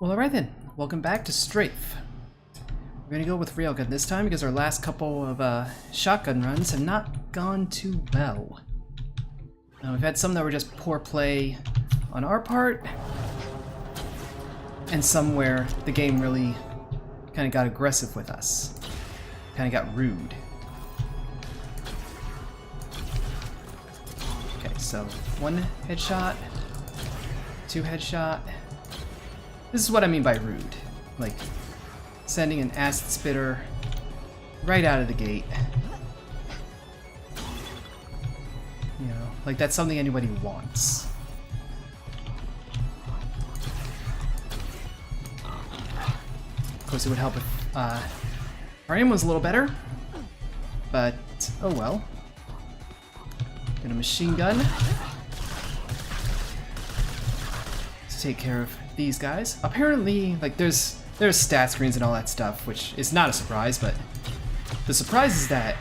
Well, alright then. Welcome back to STRAFE. We're gonna go with railgun this time because our last couple of shotgun runs have not gone too well. We've had some that were just poor play on our part, and some where the game really kind of got aggressive with us. Kind of got rude. Okay, so one headshot, two headshot. This is what I mean by rude. Like, sending an acid spitter right out of the gate. You know, like that's something anybody wants. Of course, it would help if our aim was a little better, but oh well. Get a machine gun to take care of these guys. Apparently, like there's stat screens and all that stuff, which is not a surprise, but the surprise is that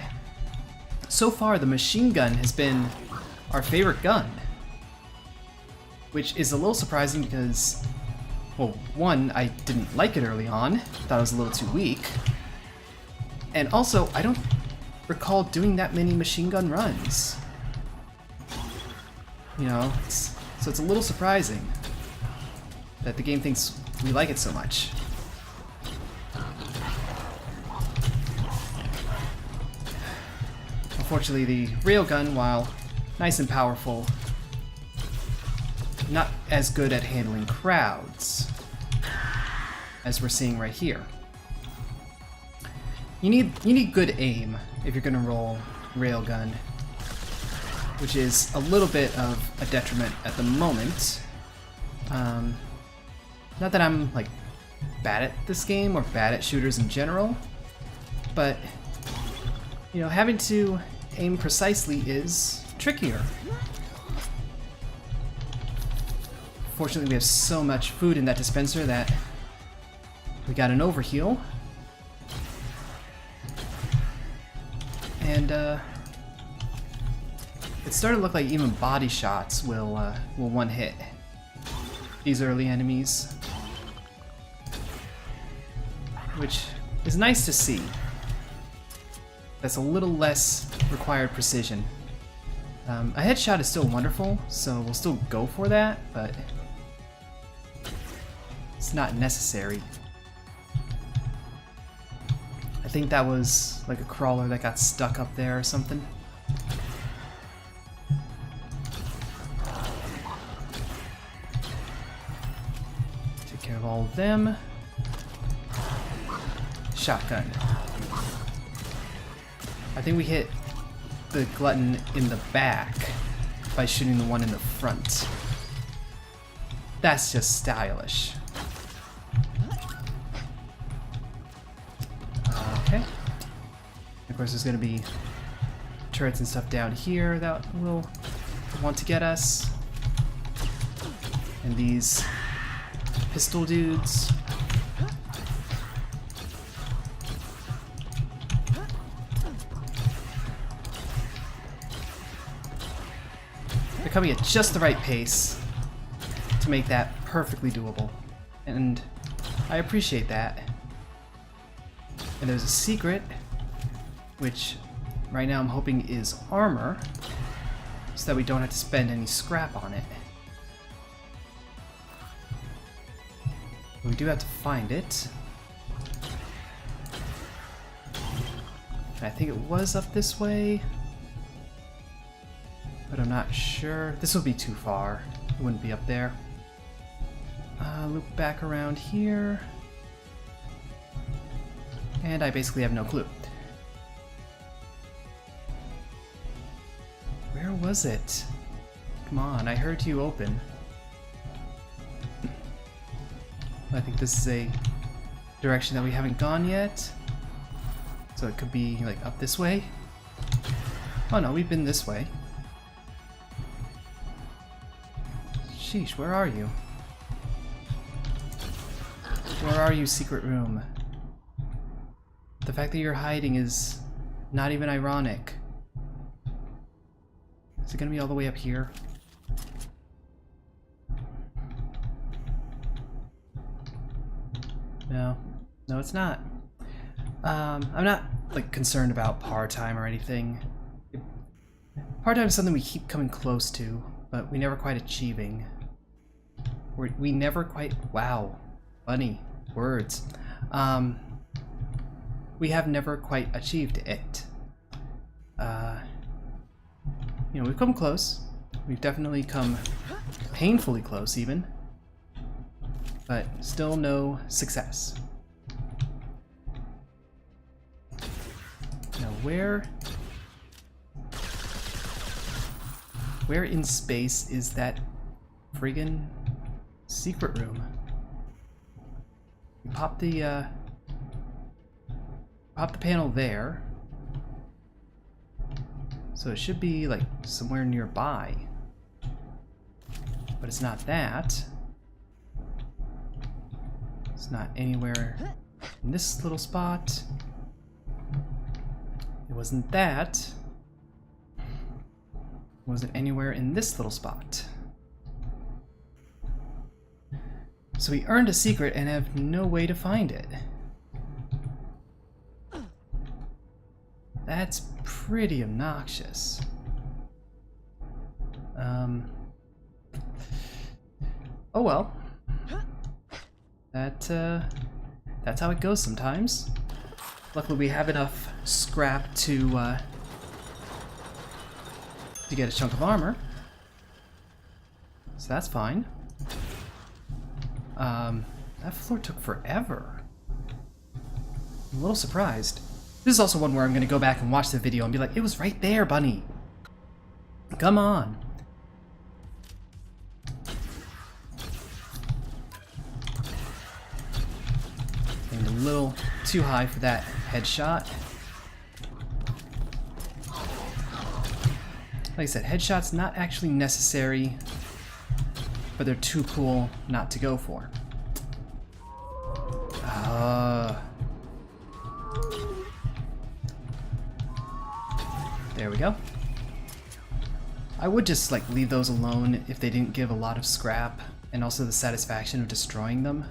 so far the machine gun has been our favorite gun, which is a little surprising because, well, one, I didn't like it early on, thought it was a little too weak, and also I don't recall doing that many machine gun runs. You know, so it's a little surprising that the game thinks we like it so much. Unfortunately, the railgun, while nice and powerful, not as good at handling crowds as we're seeing right here. You need good aim if you're gonna roll railgun, which is a little bit of a detriment at the moment. Not that I'm like bad at this game or bad at shooters in general, but you know, having to aim precisely is trickier. Fortunately, we have so much food in that dispenser that we got an overheal. And it's starting to look like even body shots will one hit these early enemies, which is nice to see. That's a little less required precision. A headshot is still wonderful, so we'll still go for that, but it's not necessary. I think that was like a crawler that got stuck up there or something. Take care of all of them. Shotgun. I think we hit the glutton in the back by shooting the one in the front. That's just stylish. Okay. Of course, there's going to be turrets and stuff down here that will want to get us. And these pistol dudes. They're coming at just the right pace to make that perfectly doable. And I appreciate that. And there's a secret, which right now I'm hoping is armor, so that we don't have to spend any scrap on it. But we do have to find it. And I think it was up this way, but I'm not sure. This would be too far. It wouldn't be up there. Loop back around here. And I basically have no clue. Where was it? Come on, I heard you open. I think this is a direction that we haven't gone yet. So it could be like up this way. Oh no, we've been this way. Sheesh, where are you? Where are you, secret room? The fact that you're hiding is not even ironic. Is it gonna be all the way up here? No. No, it's not. I'm not, like, concerned about par time or anything. Par time is something we keep coming close to, but we never quite achieving. We never quite... Wow. Funny. Words. We have never quite achieved it. You know, we've come close. We've definitely come painfully close, even. But still no success. Now, where in space is that friggin' secret room? You pop the panel there. So it should be like somewhere nearby. But it's not that. It's not anywhere in this little spot. It wasn't that. It wasn't anywhere in this little spot. So we earned a secret and have no way to find it. That's pretty obnoxious. Oh well. That's how it goes sometimes. Luckily we have enough scrap to get a chunk of armor. So that's fine. That floor took forever. I'm a little surprised. This is also one where I'm gonna go back and watch the video and be like, it was right there, bunny. Come on. Aimed a little too high for that headshot. Like I said, headshots not actually necessary, but they're too cool not to go for. There we go. I would just like leave those alone if they didn't give a lot of scrap and also the satisfaction of destroying them.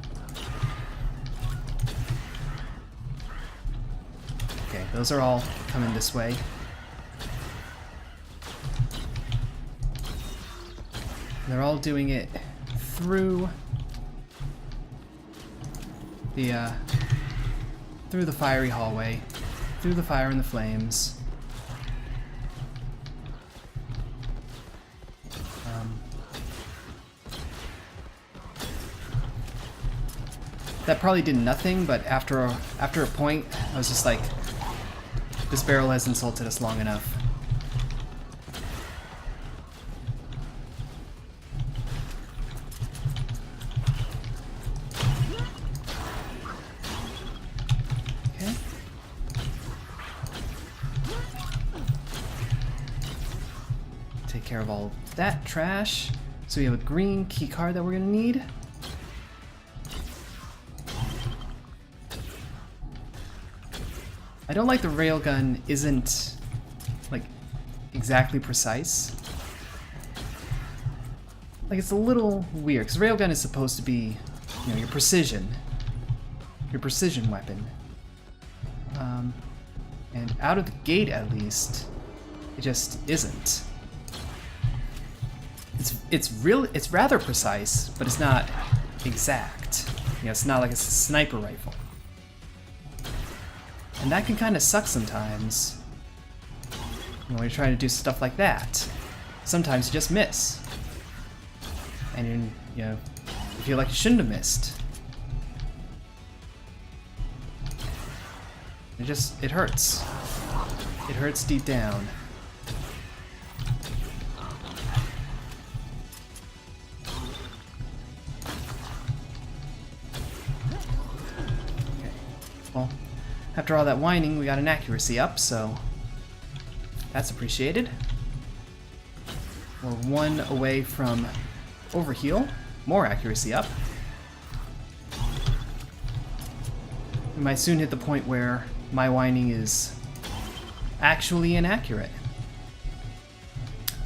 Okay, those are all coming this way. They're all doing it through the fiery hallway, through the fire and the flames. That probably did nothing, but after a point, I was just like, this barrel has insulted us long enough. Okay. Take care of all of that trash. So we have a green key card that we're gonna need. I don't like the railgun isn't like exactly precise. Like it's a little weird because railgun is supposed to be, you know, your precision weapon. And out of the gate, at least, it just isn't. It's rather precise, but it's not exact. You know, it's not like a sniper rifle. And that can kind of suck sometimes. You know, when you're trying to do stuff like that. Sometimes you just miss. And you know, you feel like you shouldn't have missed. It hurts. It hurts deep down. Okay. Well, after all that whining, we got an accuracy up, so that's appreciated. We're one away from overheal. More accuracy up. We might soon hit the point where my whining is actually inaccurate.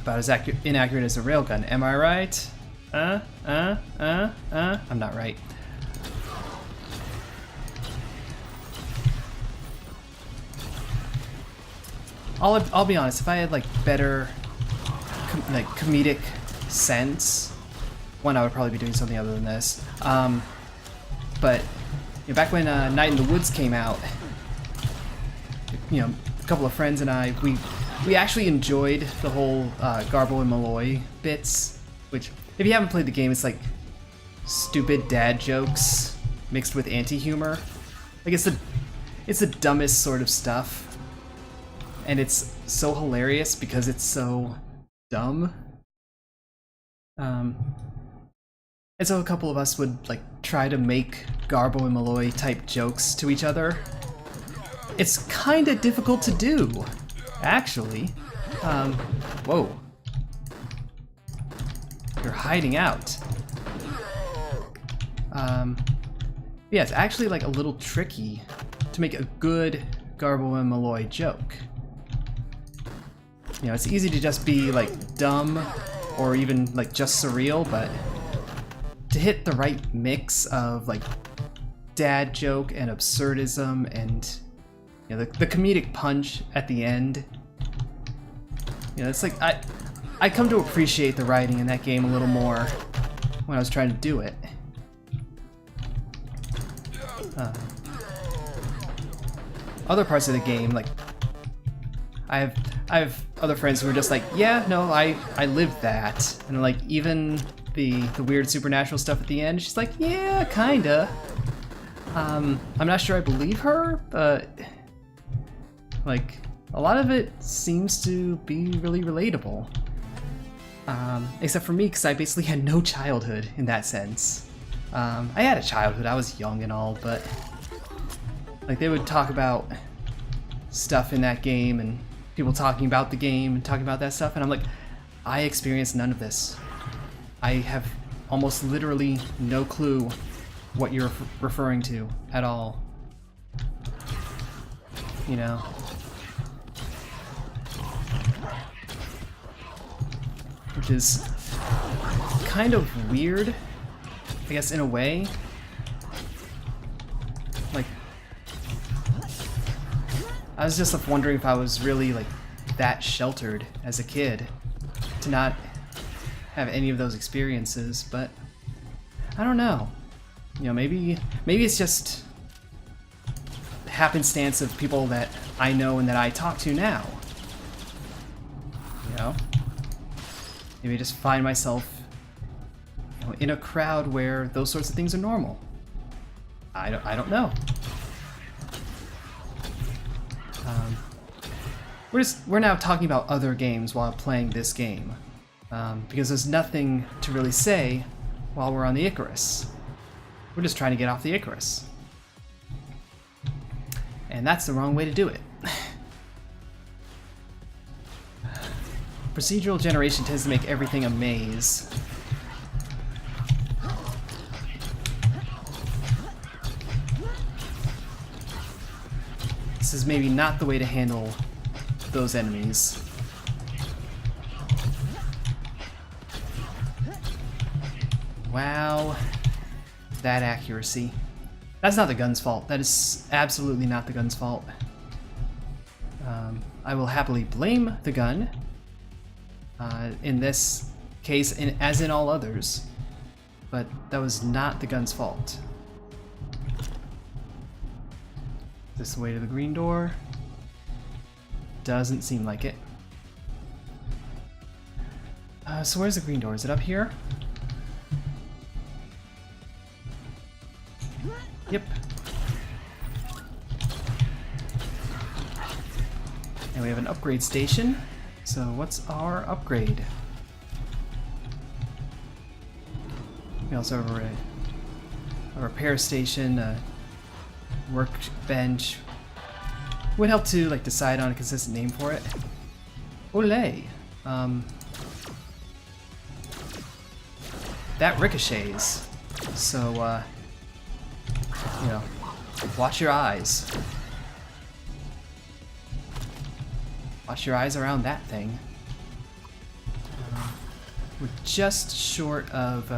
About as inaccurate as a railgun, am I right? I'm not right. I'll be honest, if I had like better comedic sense, one, I would probably be doing something other than this. But you know, back when Night in the Woods came out, you know, a couple of friends and I, we actually enjoyed the whole Garbo and Malloy bits, which, if you haven't played the game, it's like stupid dad jokes mixed with anti-humor. Like, it's the dumbest sort of stuff, and it's so hilarious because it's so dumb. And so a couple of us would like try to make Garbo and Malloy type jokes to each other. It's kind of difficult to do, actually. Whoa. You're hiding out. Yeah, it's actually like a little tricky to make a good Garbo and Malloy joke. You know, it's easy to just be like dumb or even like just surreal, but to hit the right mix of like dad joke and absurdism and, you know, the comedic punch at the end. You know, it's like I come to appreciate the writing in that game a little more when I was trying to do it. Other parts of the game, like I have other friends who are just like, yeah, no, I lived that, and like even the weird supernatural stuff at the end, she's like, yeah, kinda. I'm not sure I believe her, but like a lot of it seems to be really relatable. Except for me, because I basically had no childhood in that sense. I had a childhood, I was young and all, but like they would talk about stuff in that game and people talking about the game and talking about that stuff, and I'm like, I experienced none of this. I have almost literally no clue what you're referring to at all. You know? Which is kind of weird, I guess, in a way. Like, I was just wondering if I was really like that sheltered as a kid to not have any of those experiences, but I don't know. You know, maybe it's just happenstance of people that I know and that I talk to now. You know? Maybe I just find myself, you know, in a crowd where those sorts of things are normal. I don't know. We're now talking about other games while playing this game, because there's nothing to really say while we're on the Icarus. We're just trying to get off the Icarus. And that's the wrong way to do it. Procedural generation tends to make everything a maze. This is maybe not the way to handle those enemies. Wow. That accuracy. That's not the gun's fault. That is absolutely not the gun's fault. I will happily blame the gun. In this case, as in all others. But that was not the gun's fault. Is this the way to the green door? Doesn't seem like it. So where's the green door? Is it up here? Yep. And we have an upgrade station. So what's our upgrade? We also have a repair station, a workbench. Would help to like decide on a consistent name for it. Olay. That ricochets. So you know, watch your eyes. Watch your eyes around that thing. We're just short of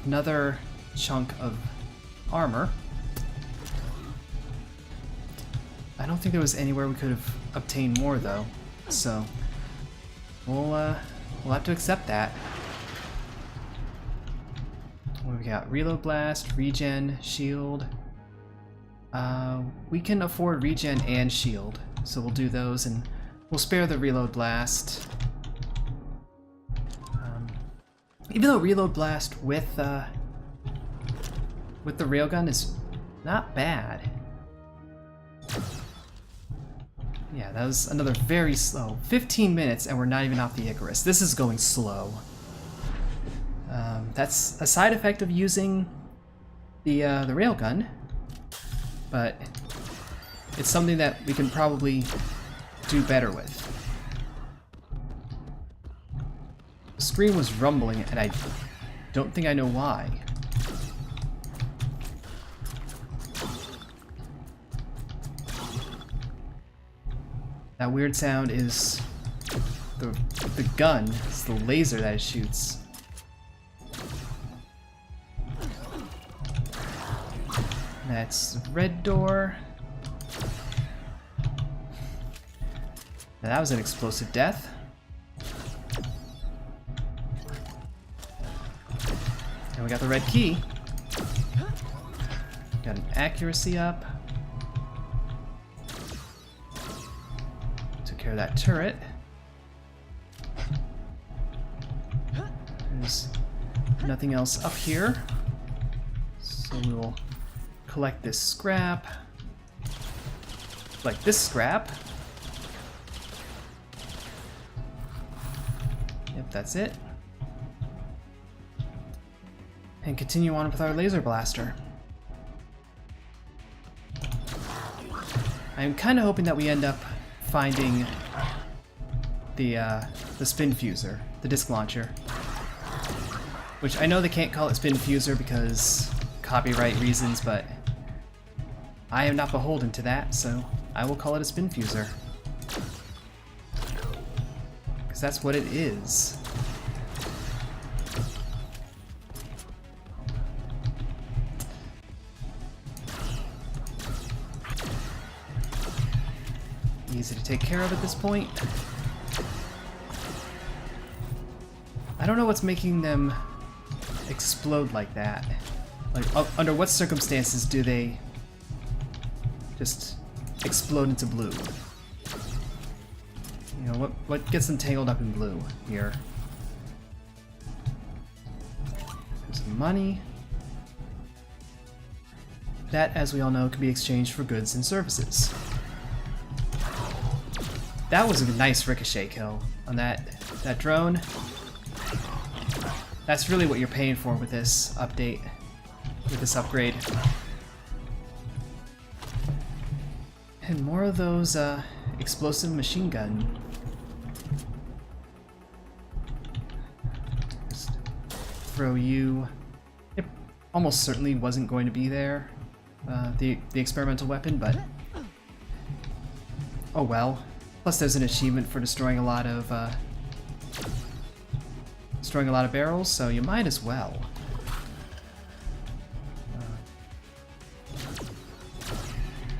another chunk of armor. don't think there was anywhere we could have obtained more though, so we'll have to accept that. What do we got? Reload blast, regen, shield. We can afford regen and shield, so we'll do those, and we'll spare the reload blast. Even though reload blast with the railgun is not bad. Yeah, that was another very slow 15 minutes, and we're not even off the Icarus. This is going slow. That's a side effect of using the railgun, but it's something that we can probably do better with. The screen was rumbling, and I don't think I know why. That weird sound is the gun. It's the laser that it shoots. That's the red door. Now that was an explosive death. And we got the red key. Got an accuracy up. Took care of that turret. There's nothing else up here. So we will collect this scrap. Like this scrap. Yep, that's it. And continue on with our laser blaster. I'm kind of hoping that we end up finding the spin fuser, the disc launcher. Which I know they can't call it spin fuser because copyright reasons, but I am not beholden to that, so I will call it a spin fuser. Because that's what it is. Easy to take care of at this point. I don't know what's making them explode like that. Like, under what circumstances do they just explode into blue? You know, what gets them tangled up in blue here? There's some money. That, as we all know, can be exchanged for goods and services. That was a nice ricochet kill on that drone. That's really what you're paying for with this update, with this upgrade. And more of those explosive machine gun. Just throw you. It almost certainly wasn't going to be there, the experimental weapon, but oh well. Plus, there's an achievement for destroying a lot of barrels, so you might as well.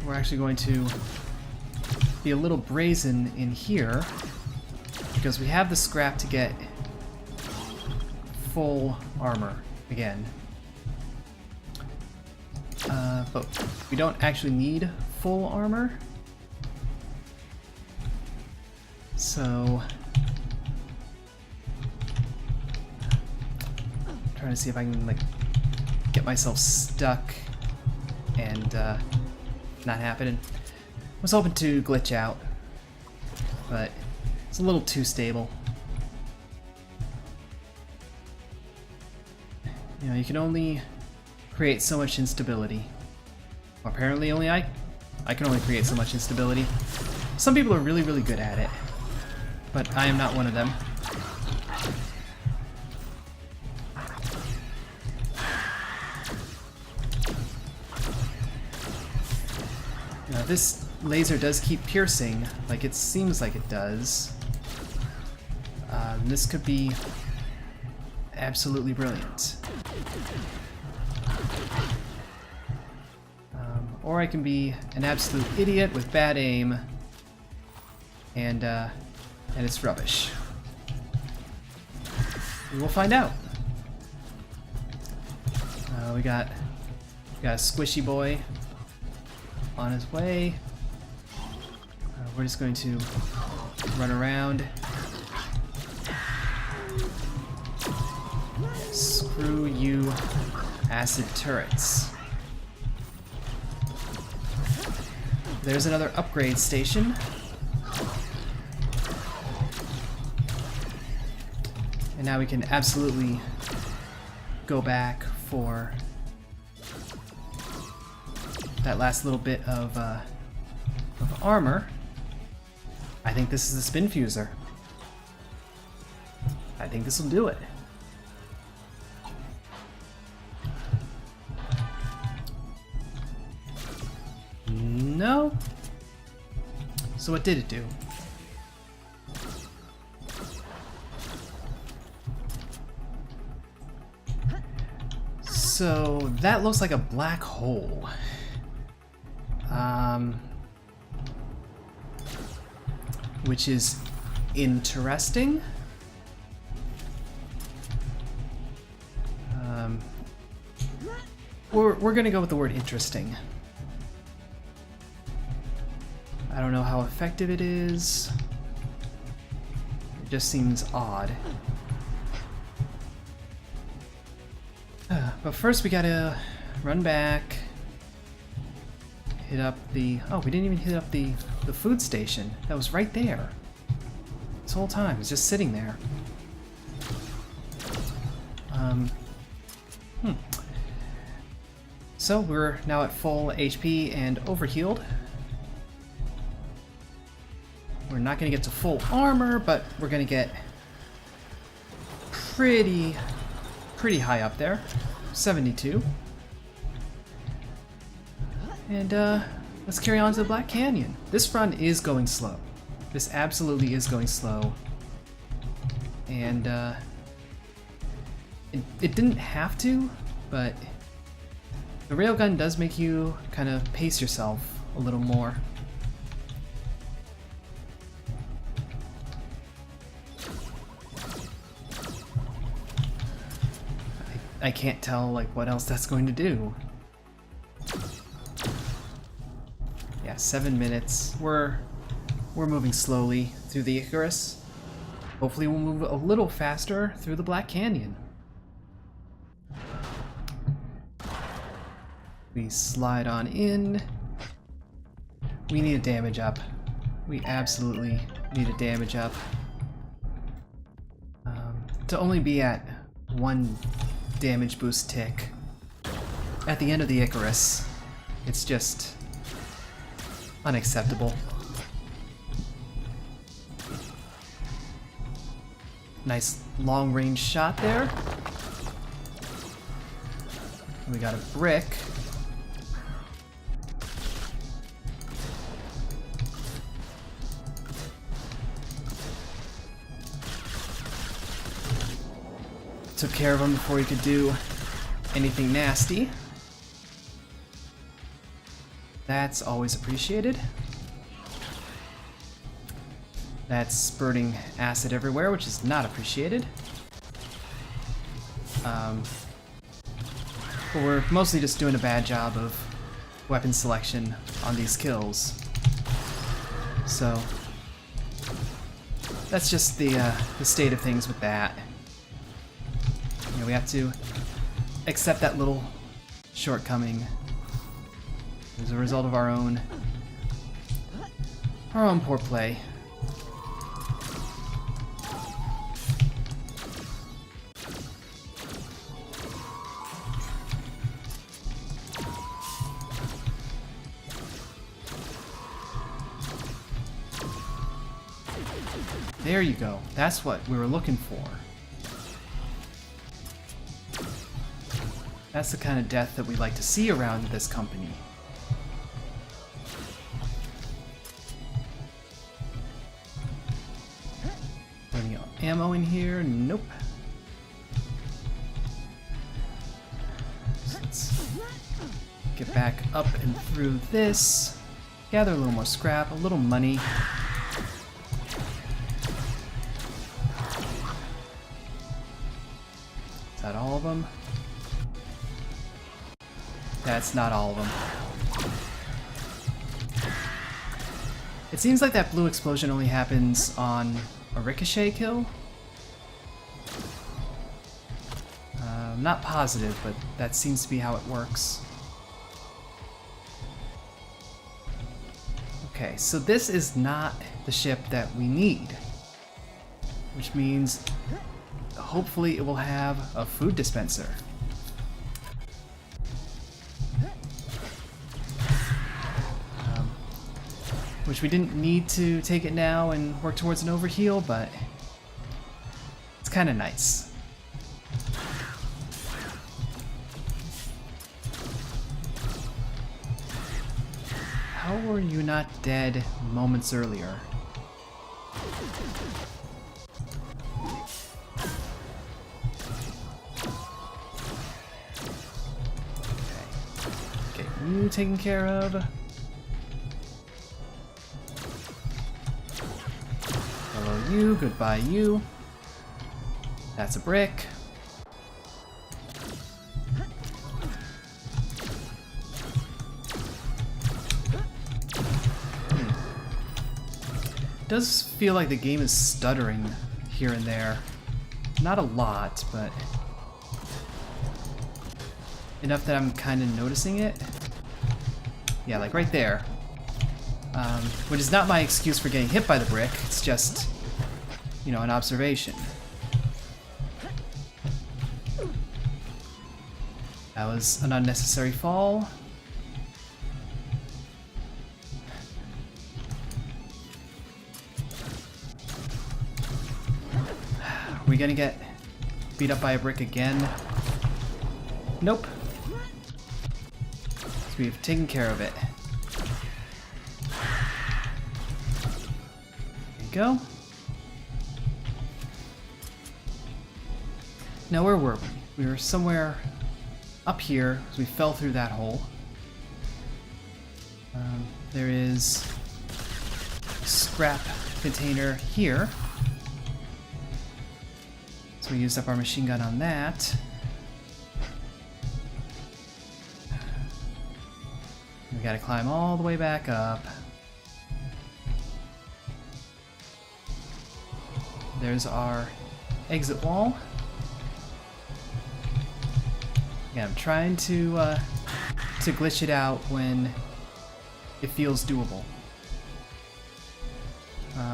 We're actually going to be a little brazen in here because we have the scrap to get full armor again. But we don't actually need full armor. So, I'm trying to see if I can like get myself stuck and not happening. I was hoping to glitch out, but it's a little too stable. You know, you can only create so much instability. Apparently, only I can only create so much instability. Some people are really, really good at it, but I am not one of them. Now, this laser does keep piercing, like it seems like it does. This could be absolutely brilliant. or I can be an absolute idiot with bad aim, and it's rubbish. We will find out. We got a squishy boy on his way. We're just going to run around. Screw you, acid turrets. There's another upgrade station. And now we can absolutely go back for that last little bit of armor. I think this is the spin fuser. I think this will do it. No? So what did it do? So that looks like a black hole. Which is interesting. We're gonna go with the word interesting. I don't know how effective it is. It just seems odd. But first we gotta run back, hit up the... Oh, we didn't even hit up the food station. That was right there. This whole time, it's just sitting there. So we're now at full HP and overhealed. We're not gonna get to full armor, but we're gonna get pretty high up there. 72. And let's carry on to the Black Canyon. This run is going slow. This absolutely is going slow. And it didn't have to, but the railgun does make you kind of pace yourself a little more. I can't tell like what else that's going to do. Yeah, 7 minutes. We're moving slowly through the Icarus. Hopefully we'll move a little faster through the Black Canyon. We slide on in. We need a damage up. We absolutely need a damage up. To only be at 1 damage boost tick at the end of the Icarus, it's just unacceptable. Nice long range shot there. We got a brick. Took care of him before he could do anything nasty. That's always appreciated. That's spurting acid everywhere, which is not appreciated. But we're mostly just doing a bad job of weapon selection on these kills. So that's just the state of things with that. You know, we have to accept that little shortcoming as a result of our own poor play. There you go. That's what we were looking for. That's the kind of death that we like to see around this company. Any ammo in here? Nope. So let's Get back up and through this. Gather a little more scrap, a little money. Is that all of them? That's not all of them. It seems like that blue explosion only happens on a ricochet kill. I'm not positive, but that seems to be how it works. Okay, so this is not the ship that we need, which means hopefully it will have a food dispenser. Which we didn't need to take it now and work towards an overheal, but it's kind of nice. How were you not dead moments earlier? Okay, you taken care of. Hello you, goodbye you. That's a brick. It does feel like the game is stuttering here and there. Not a lot, but enough that I'm kind of noticing it. Yeah, like right there. Which is not my excuse for getting hit by the brick, it's just, you know, an observation. That was an unnecessary fall. Are we gonna get beat up by a brick again? Nope. So we've taken care of it. There you go. Now where were we? We were somewhere up here, so we fell through that hole. There is a scrap container here. So we used up our machine gun on that. We gotta climb all the way back up. There's our exit wall. Yeah, I'm trying to glitch it out when it feels doable.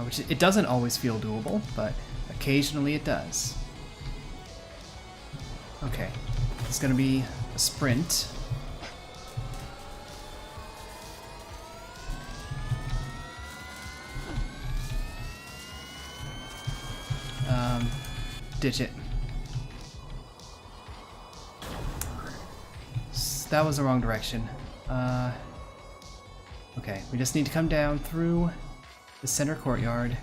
Which it doesn't always feel doable, but occasionally it does. Okay, it's gonna be a sprint. Ditch it. That was the wrong direction. Okay, we just need to come down through the center courtyard.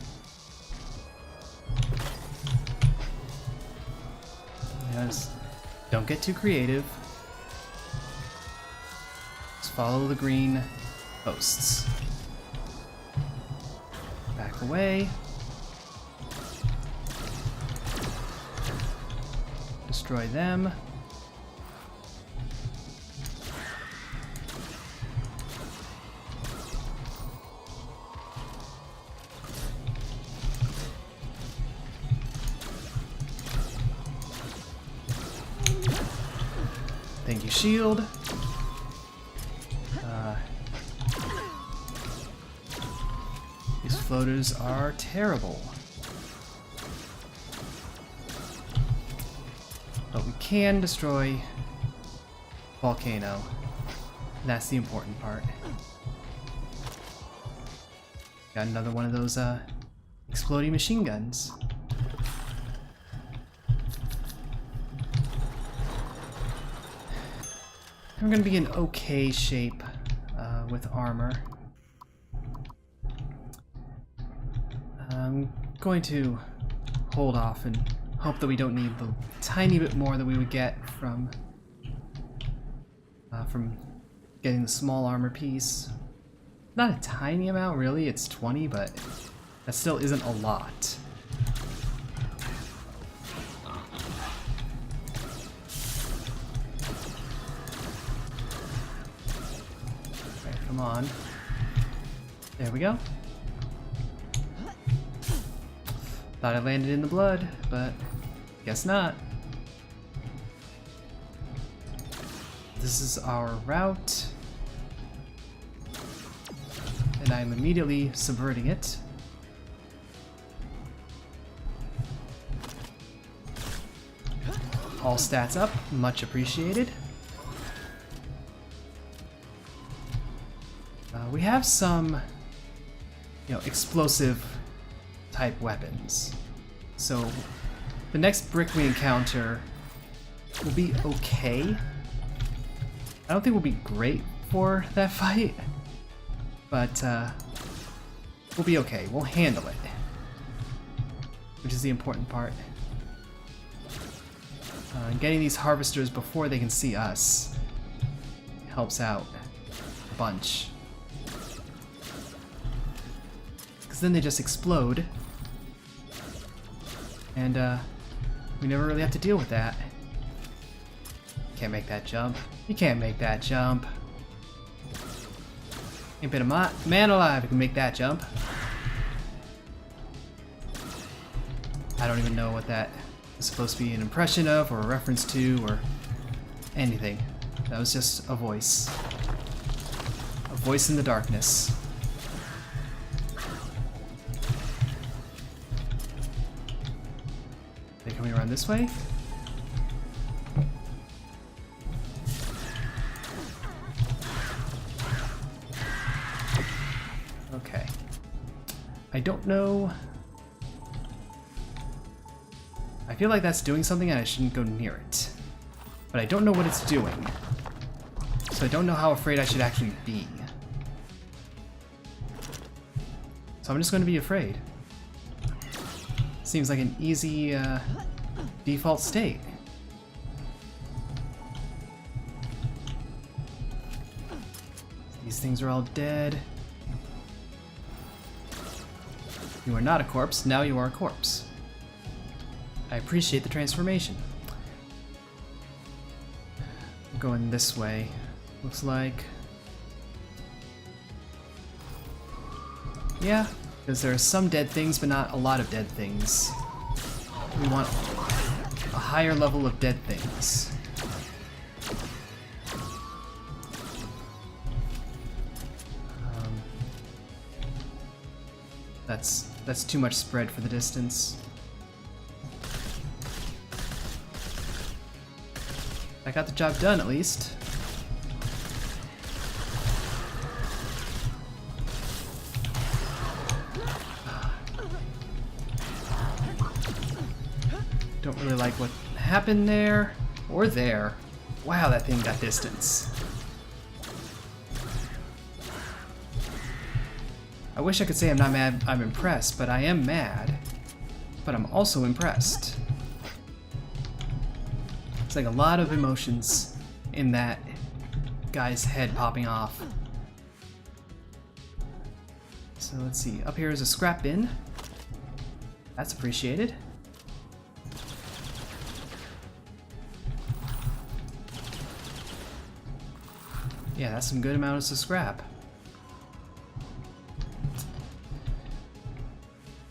Yes. Don't get too creative. Just follow the green posts. Back away. Destroy them. Thank you, shield. These floaters are terrible. But we can destroy volcano. That's the important part. Got another one of those exploding machine guns. We're gonna be in okay shape with armor. I'm going to hold off and hope that we don't need the tiny bit more that we would get from getting the small armor piece. Not a tiny amount, really. It's 20, but that still isn't a lot. Okay, come on. There we go. Thought I landed in the blood, but guess not. This is our route. And I'm immediately subverting it. All stats up, much appreciated. We have some, explosive type weapons. So the next brick we encounter will be okay. I don't think we'll be great for that fight, but we'll be okay. We'll handle it, which is the important part. Getting these harvesters before they can see us helps out a bunch. Because then they just explode, and we never really have to deal with that. Can't make that jump. You can't make that jump. Ain't been a man alive who can make that jump. I don't even know what that is supposed to be an impression of, or a reference to, or anything. That was just a voice. A voice in the darkness. Are they coming around this way? Okay. I don't know. I feel like that's doing something and I shouldn't go near it. But I don't know what it's doing. So I don't know how afraid I should actually be. So I'm just going to be afraid. Seems like an easy default state. These things are all dead. You are not a corpse, now you are a corpse. I appreciate the transformation. I'm going this way, looks like. Yeah, because there are some dead things, but not a lot of dead things. We want a higher level of dead things. That's too much spread for the distance. I got the job done, at least. Don't really like what happened there, or there. Wow, that thing got distance. I wish I could say I'm not mad, I'm impressed, but I am mad. But I'm also impressed. It's like a lot of emotions in that guy's head popping off. So let's see, up here is a scrap bin. That's appreciated. Yeah, that's some good amounts of scrap.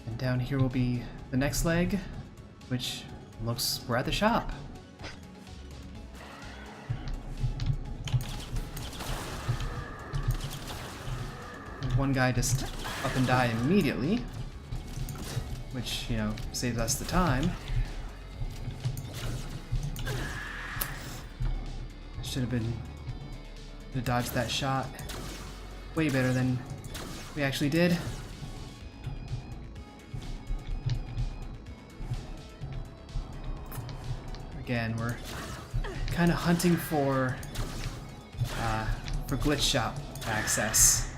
And down here will be the next leg, which looks, we're at the shop. One guy just up and die immediately, which, saves us the time. Should have dodged that shot way better than we actually did. Again, we're kind of hunting for glitch shop access.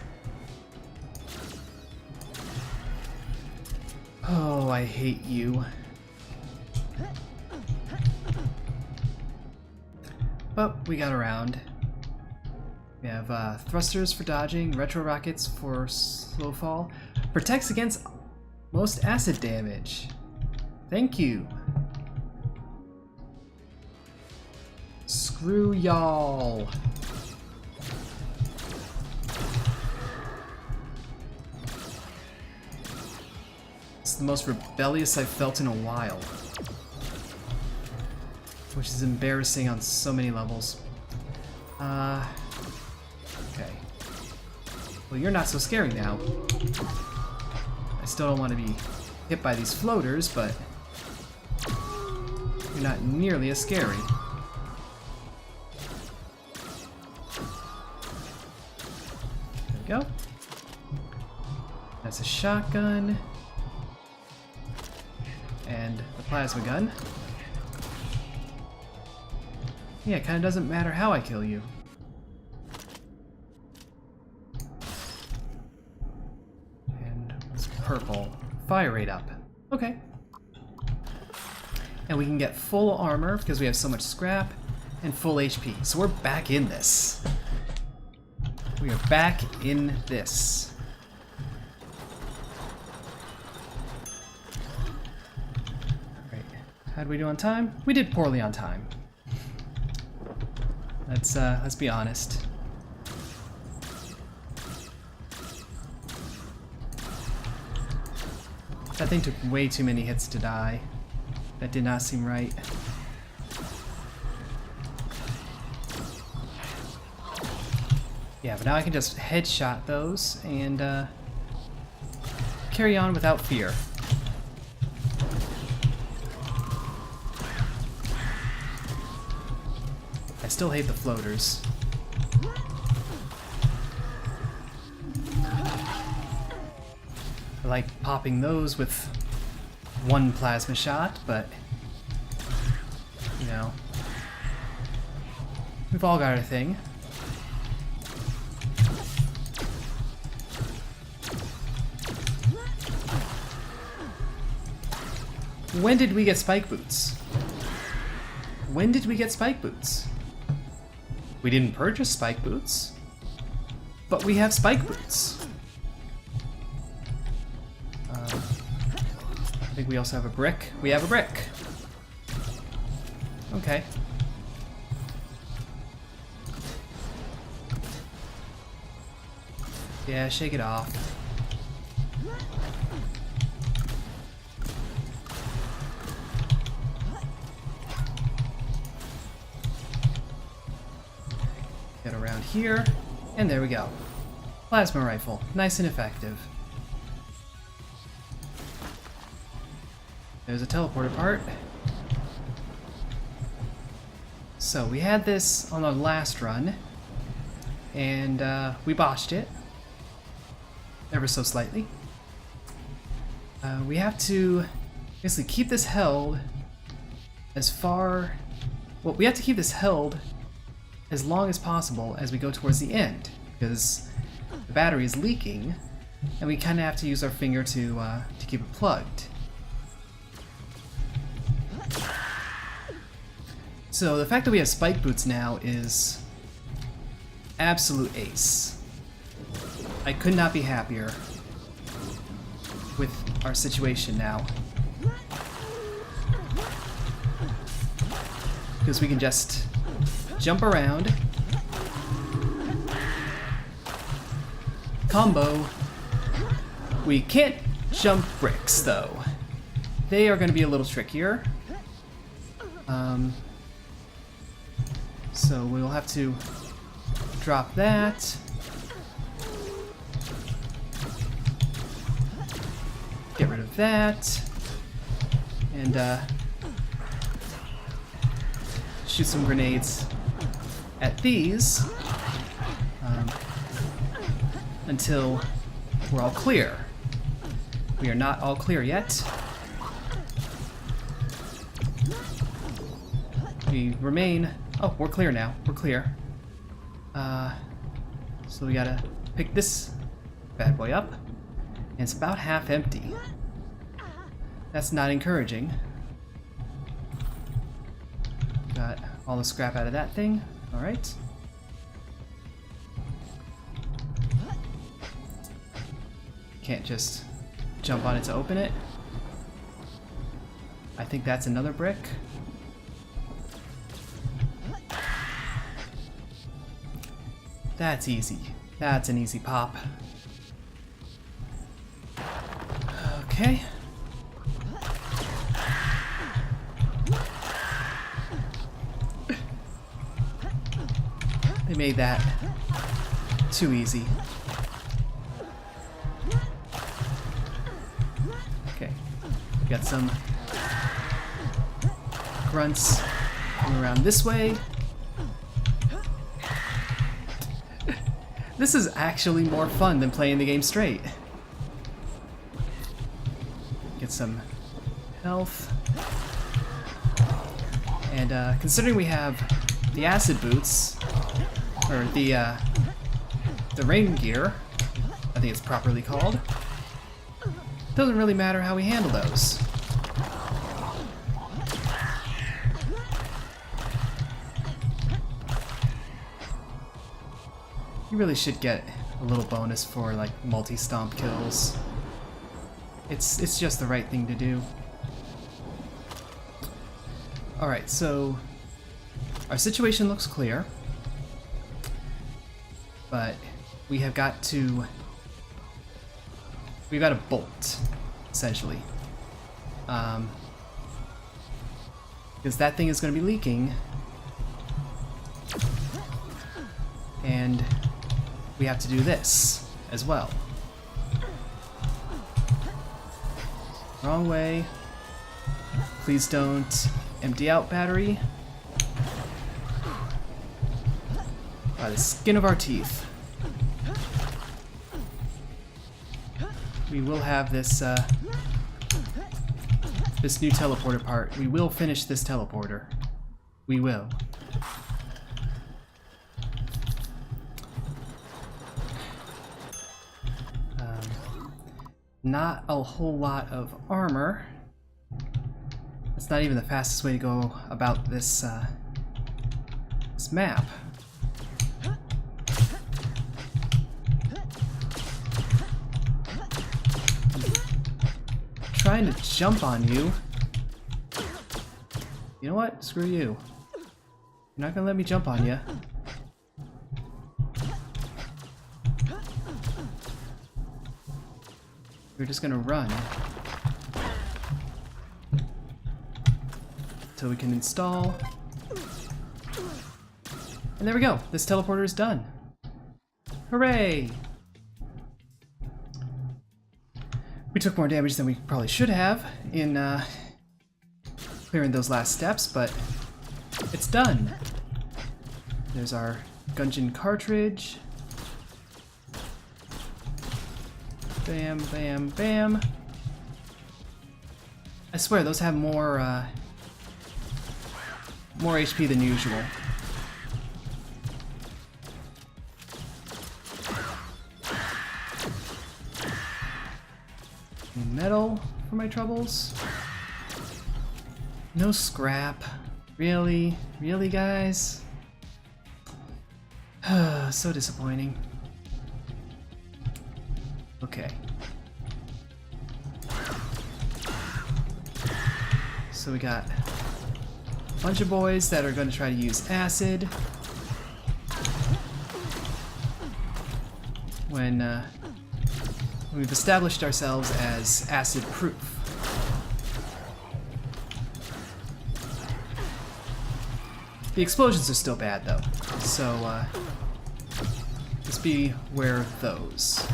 Oh, I hate you. But we got around. We have thrusters for dodging, retro rockets for slow fall, protects against most acid damage. Thank you. Screw y'all. It's the most rebellious I've felt in a while. Which is embarrassing on so many levels. Okay. Well, you're not so scary now. I still don't want to be hit by these floaters, but you're not nearly as scary. There we go. That's a shotgun. And the plasma gun. Yeah, it kind of doesn't matter how I kill you. And it's purple. Fire rate up. Okay. And we can get full armor because we have so much scrap and full HP. So we're back in this. We are back in this. Alright. How did we do on time? We did poorly on time. Let's be honest. That thing took way too many hits to die. That did not seem right. Yeah, but now I can just headshot those and carry on without fear. I still hate the floaters. I like popping those with one plasma shot, but you know, we've all got our thing. When did we get spike boots? When did we get spike boots? We didn't purchase spike boots, but we have spike boots. I think we also have a brick. We have a brick. Okay. Yeah, shake it off. Get around here, and there we go. Plasma rifle, nice and effective. There's a teleporter part. So we had this on our last run, and we botched it, ever so slightly. We have to basically keep this held as far... Well, we have to keep this held as long as possible as we go towards the end, because the battery is leaking, and we kind of have to use our finger to keep it plugged. So the fact that we have spike boots now is absolute ace. I could not be happier with our situation now. Because we can just jump around, combo. We can't jump bricks though. They are going to be a little trickier. So we'll have to drop that. Get rid of that. And shoot some grenades at these until we're all clear. We are not all clear yet. We remain... Oh, we're clear now. We're clear. So we gotta pick this bad boy up. And it's about half empty. That's not encouraging. Got all the scrap out of that thing. Alright. Can't just jump on it to open it. I think that's another brick. That's easy. That's an easy pop. Okay. They made that too easy. Okay. We got some grunts coming around this way. This is actually more fun than playing the game straight. Get some health. And considering we have the acid boots, or the rain gear, I think it's properly called, doesn't really matter how we handle those. You really should get a little bonus for like multi-stomp kills. It's just the right thing to do. Alright, so our situation looks clear, but we've got to bolt, essentially. Because that thing is going to be leaking, and we have to do this as well. Wrong way. Please don't empty out battery. By the skin of our teeth. We will have this this new teleporter part. We will finish this teleporter. We will. Not a whole lot of armor. That's not even the fastest way to go about this this map. I'm trying to jump on you. You know what? Screw you. You're not gonna let me jump on you. We're just gonna run until we can install. And there we go. This teleporter is done. Hooray! We took more damage than we probably should have in clearing those last steps, but it's done. There's our Gungeon cartridge. Bam, bam, bam. I swear, those have more HP than usual. Metal for my troubles. No scrap. Really? Really, guys? So disappointing. Okay. So we got a bunch of boys that are going to try to use acid. When we've established ourselves as acid proof. The explosions are still bad though, so just be aware of those.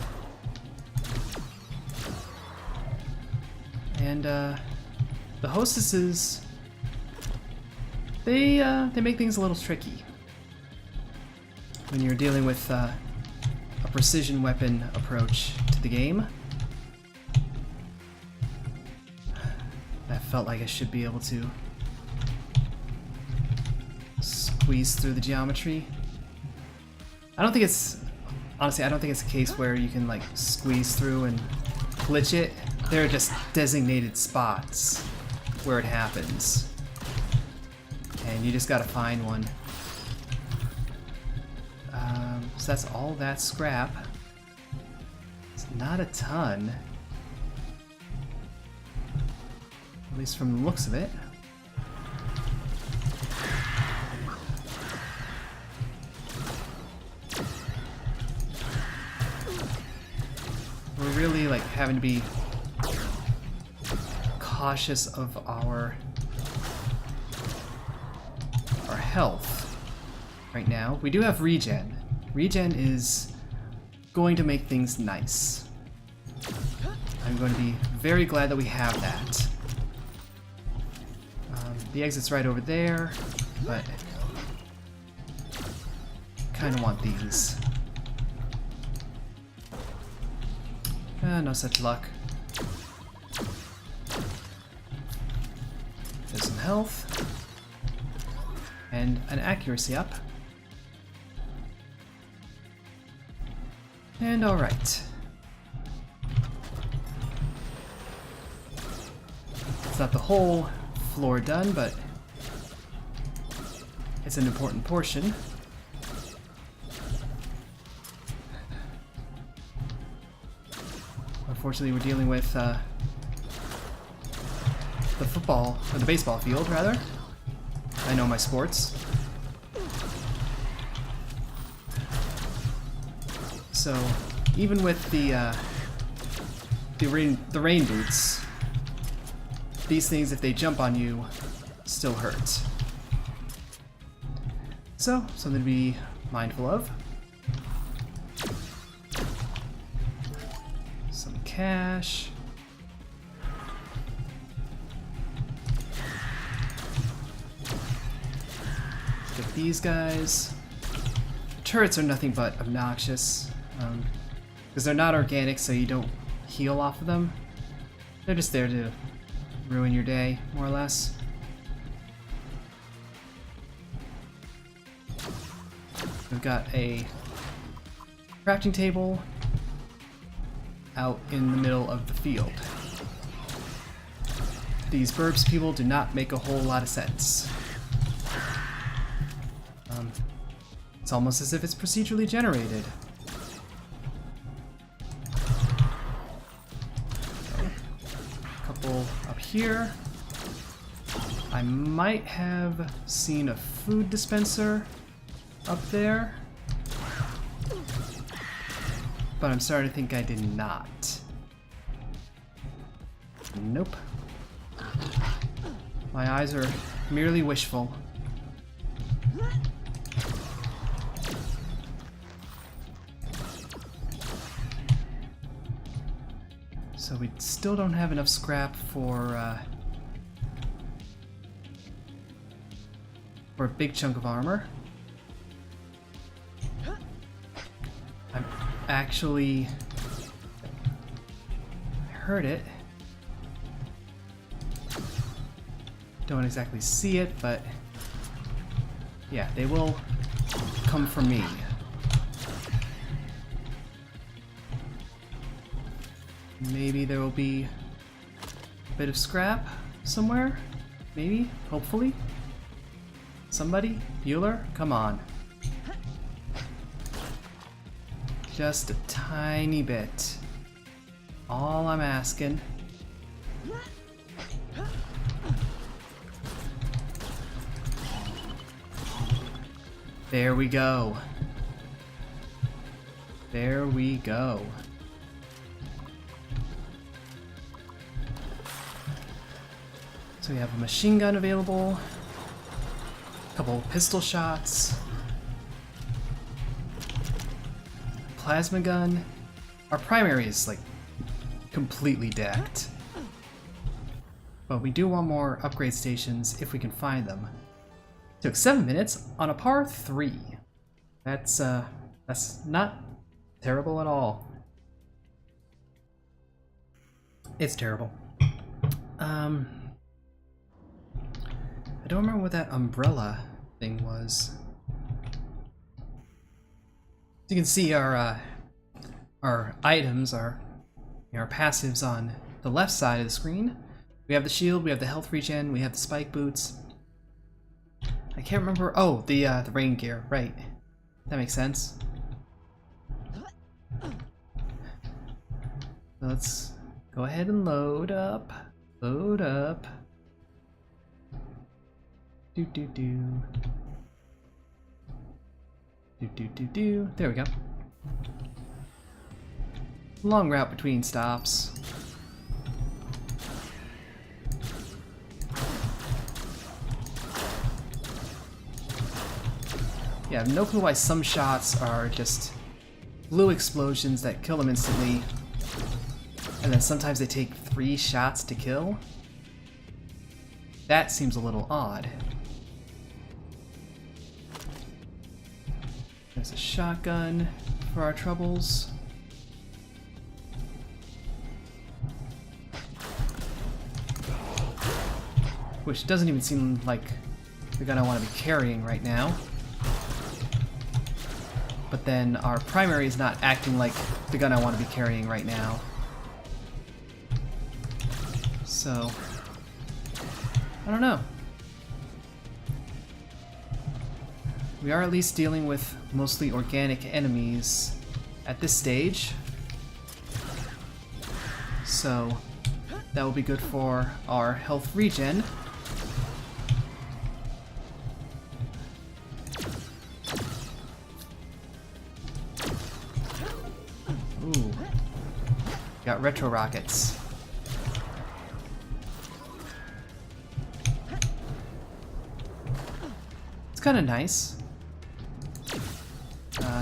And the hostesses, they make things a little tricky when you're dealing with a precision weapon approach to the game. That felt like I should be able to squeeze through the geometry. I don't think it's, honestly, I don't think it's a case where you can like squeeze through and glitch it. There are just designated spots where it happens. And you just gotta find one. So that's all that scrap. It's not a ton. At least from the looks of it. We're really like having to be cautious of our health right now. We do have regen. Regen is going to make things nice. I'm going to be very glad that we have that. The exit's right over there, but kind of want these. No such luck. There's some health. And an accuracy up. And alright. It's not the whole floor done, but it's an important portion. Unfortunately, we're dealing with the football, or the baseball field, rather. I know my sports. So, even with the rain boots, these things, if they jump on you, still hurt. So, something to be mindful of. Some cash. Get these guys. The turrets are nothing but obnoxious. Because they're not organic, so you don't heal off of them. They're just there to ruin your day, more or less. We've got a crafting table out in the middle of the field. These burps people do not make a whole lot of sense. It's almost as if it's procedurally generated. Okay. A couple up here. I might have seen a food dispenser up there, but I'm starting to think I did not. Nope. My eyes are merely wishful. So we still don't have enough scrap for a big chunk of armor. I'm actually... I heard it. Don't exactly see it, but yeah, they will come from me. Maybe there will be a bit of scrap somewhere. Maybe, hopefully. Somebody? Bueller? Come on. Just a tiny bit. All I'm asking. There we go. There we go. So we have a machine gun available, a couple pistol shots, plasma gun. Our primary is like completely decked, but we do want more upgrade stations if we can find them. Took 7 minutes on a par 3. That's not terrible at all. It's terrible. I don't remember what that umbrella thing was. As you can see, our items, our passives on the left side of the screen. We have the shield, we have the health regen, we have the spike boots. I can't remember. Oh, the rain gear, right? That makes sense. let's go ahead and load up. Load up. Do do do. Do do do do. There we go. Long route between stops. Yeah, I have no clue why some shots are just blue explosions that kill them instantly, and then sometimes they take 3 shots to kill. That seems a little odd. There's a shotgun for our troubles. Which doesn't even seem like the gun I want to be carrying right now. But then our primary is not acting like the gun I want to be carrying right now. So, I don't know. We are at least dealing with mostly organic enemies at this stage. So, that will be good for our health regen. Ooh. Got retro rockets. It's kind of nice.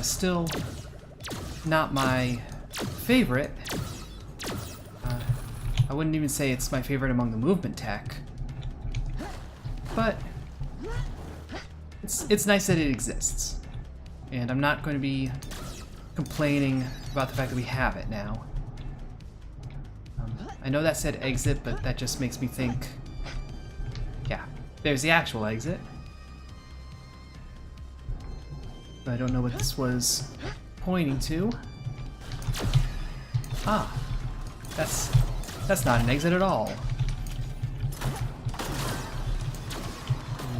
Still not my favorite. I wouldn't even say it's my favorite among the movement tech. But it's nice that it exists. And I'm not going to be complaining about the fact that we have it now. I know that said exit, but that just makes me think, yeah, there's the actual exit. But I don't know what this was pointing to. Ah, that's not an exit at all.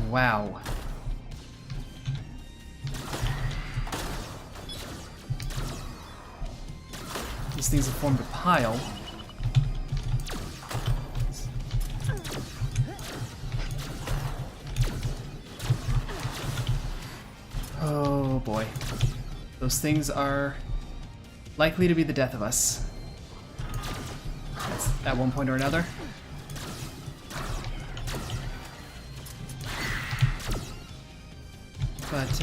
Wow. These things have formed a pile. Oh boy. Those things are likely to be the death of us. That's at one point or another. But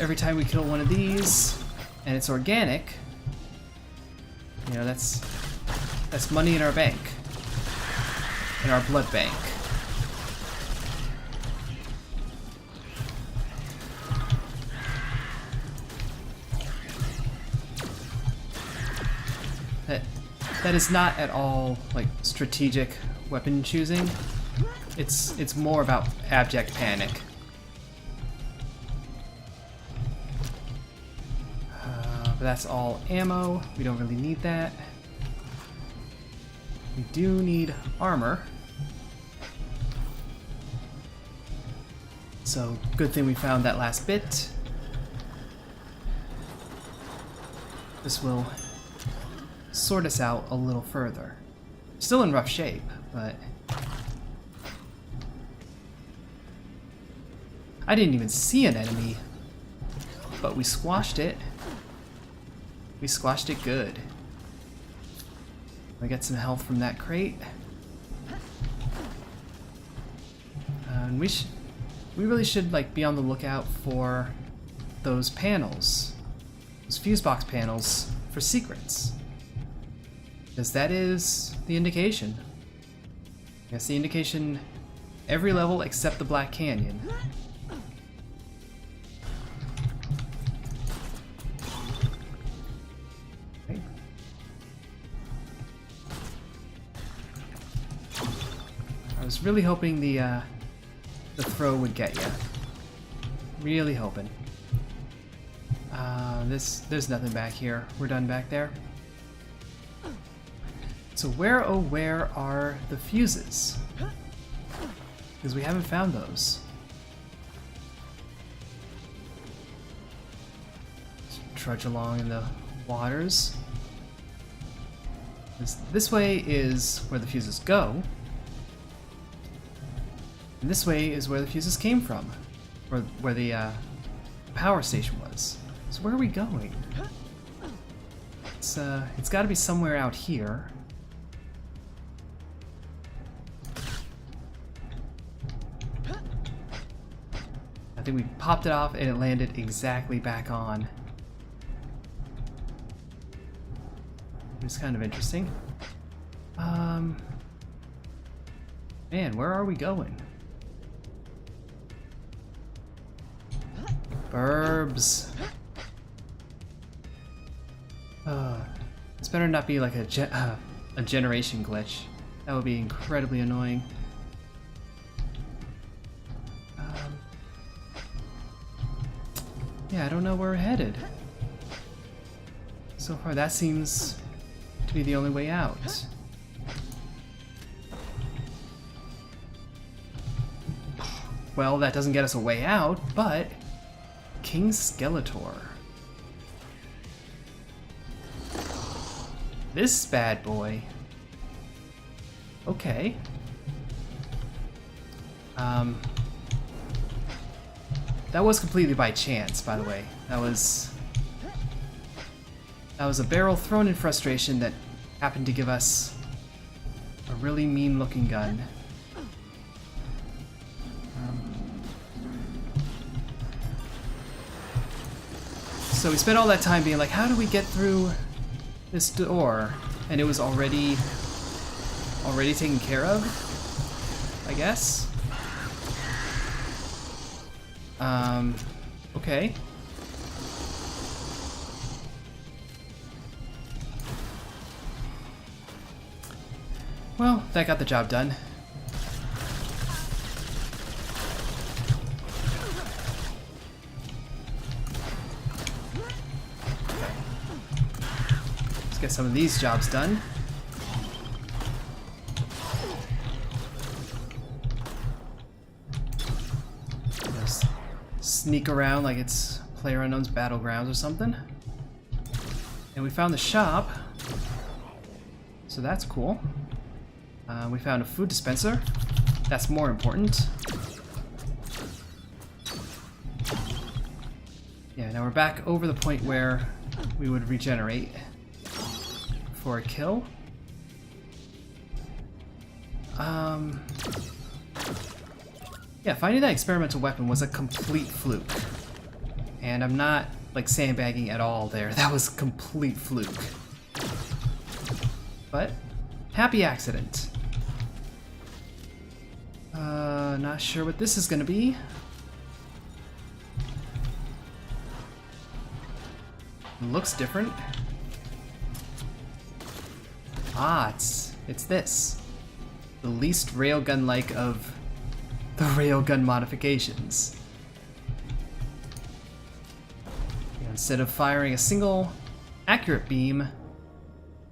every time we kill one of these, and it's organic, you know, that's money in our bank, in our blood bank. That is not at all like strategic weapon choosing. It's more about abject panic. But that's all ammo. We don't really need that. We do need armor. So good thing we found that last bit. This will sort us out a little further. Still in rough shape, but I didn't even see an enemy, but we squashed it. We squashed it good. I get some health from that crate. And we really should like be on the lookout for those panels, those fuse box panels for secrets. Because that is the indication. That's the indication every level except the Black Canyon. Okay. I was really hoping the throw would get you. Really hoping. There's nothing back here. We're done back there. So where, oh where are the fuses? Because we haven't found those. Let's trudge along in the waters. This way is where the fuses go. And this way is where the fuses came from. Where the power station was. So where are we going? It's got to be somewhere out here. I think we popped it off and it landed exactly back on. It's kind of interesting. Man, where are we going? Burbs. This better not be like a generation glitch. That would be incredibly annoying. Yeah, I don't know where we're headed. So far, that seems to be the only way out. Well, that doesn't get us a way out, but King Skeletor. This bad boy. Okay. That was completely by chance, by the way. That was a barrel thrown in frustration that happened to give us a really mean-looking gun. So we spent all that time being like, how do we get through this door? And it was already taken care of, I guess. Okay. Well, that got the job done. Let's get some of these jobs done. Just sneak around like it's PlayerUnknown's Battlegrounds or something. And we found the shop, so that's cool. We found a food dispenser. That's more important. Yeah, now we're back over the point where we would regenerate for a kill. Yeah, finding that experimental weapon was a complete fluke. And I'm not, like, sandbagging at all there. That was a complete fluke. But, happy accident. Not sure what this is gonna be. Looks different. Ah, it's this. The least railgun-like of the railgun modifications. Instead of firing a single accurate beam,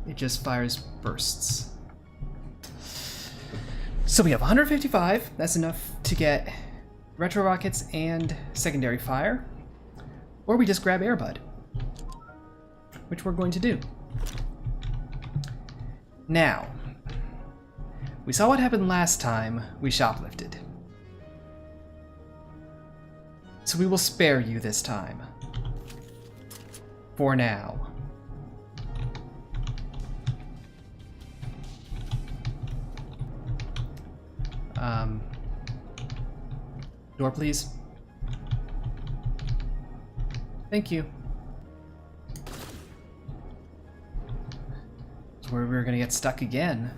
it just fires bursts. So we have 155, that's enough to get retro rockets and secondary fire. Or we just grab Airbud, which we're going to do. Now, we saw what happened last time we shoplifted. So we will spare you this time. For now. Door, please. Thank you. That's where we're gonna get stuck again.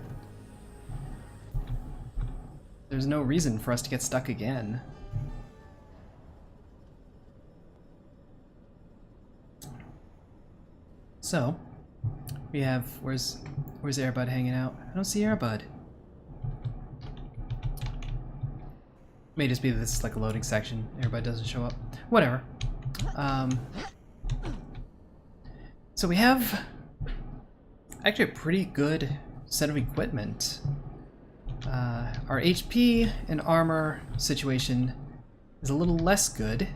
There's no reason for us to get stuck again. So, we have, where's Airbud hanging out? I don't see Airbud. May just be that this is like a loading section. Airbud doesn't show up. Whatever. So we have actually a pretty good set of equipment. Our HP and armor situation is a little less good.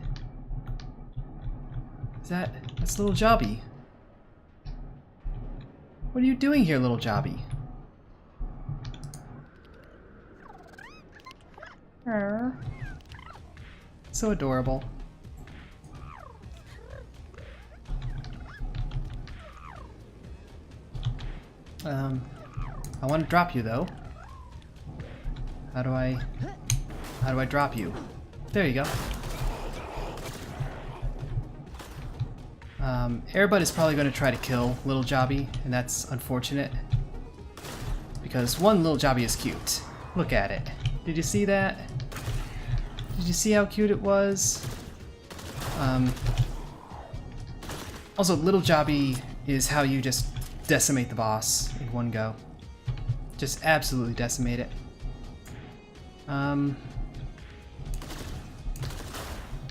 That's a little jobby. What are you doing here, little jobby? Arr. So adorable. I want to drop you though. How do I drop you? There you go. Airbud is probably going to try to kill Little Jobby, and that's unfortunate. Because one Little Jobby is cute. Look at it. Did you see that? Did you see how cute it was? Also, Little Jobby is how you just decimate the boss in one go. Just absolutely decimate it.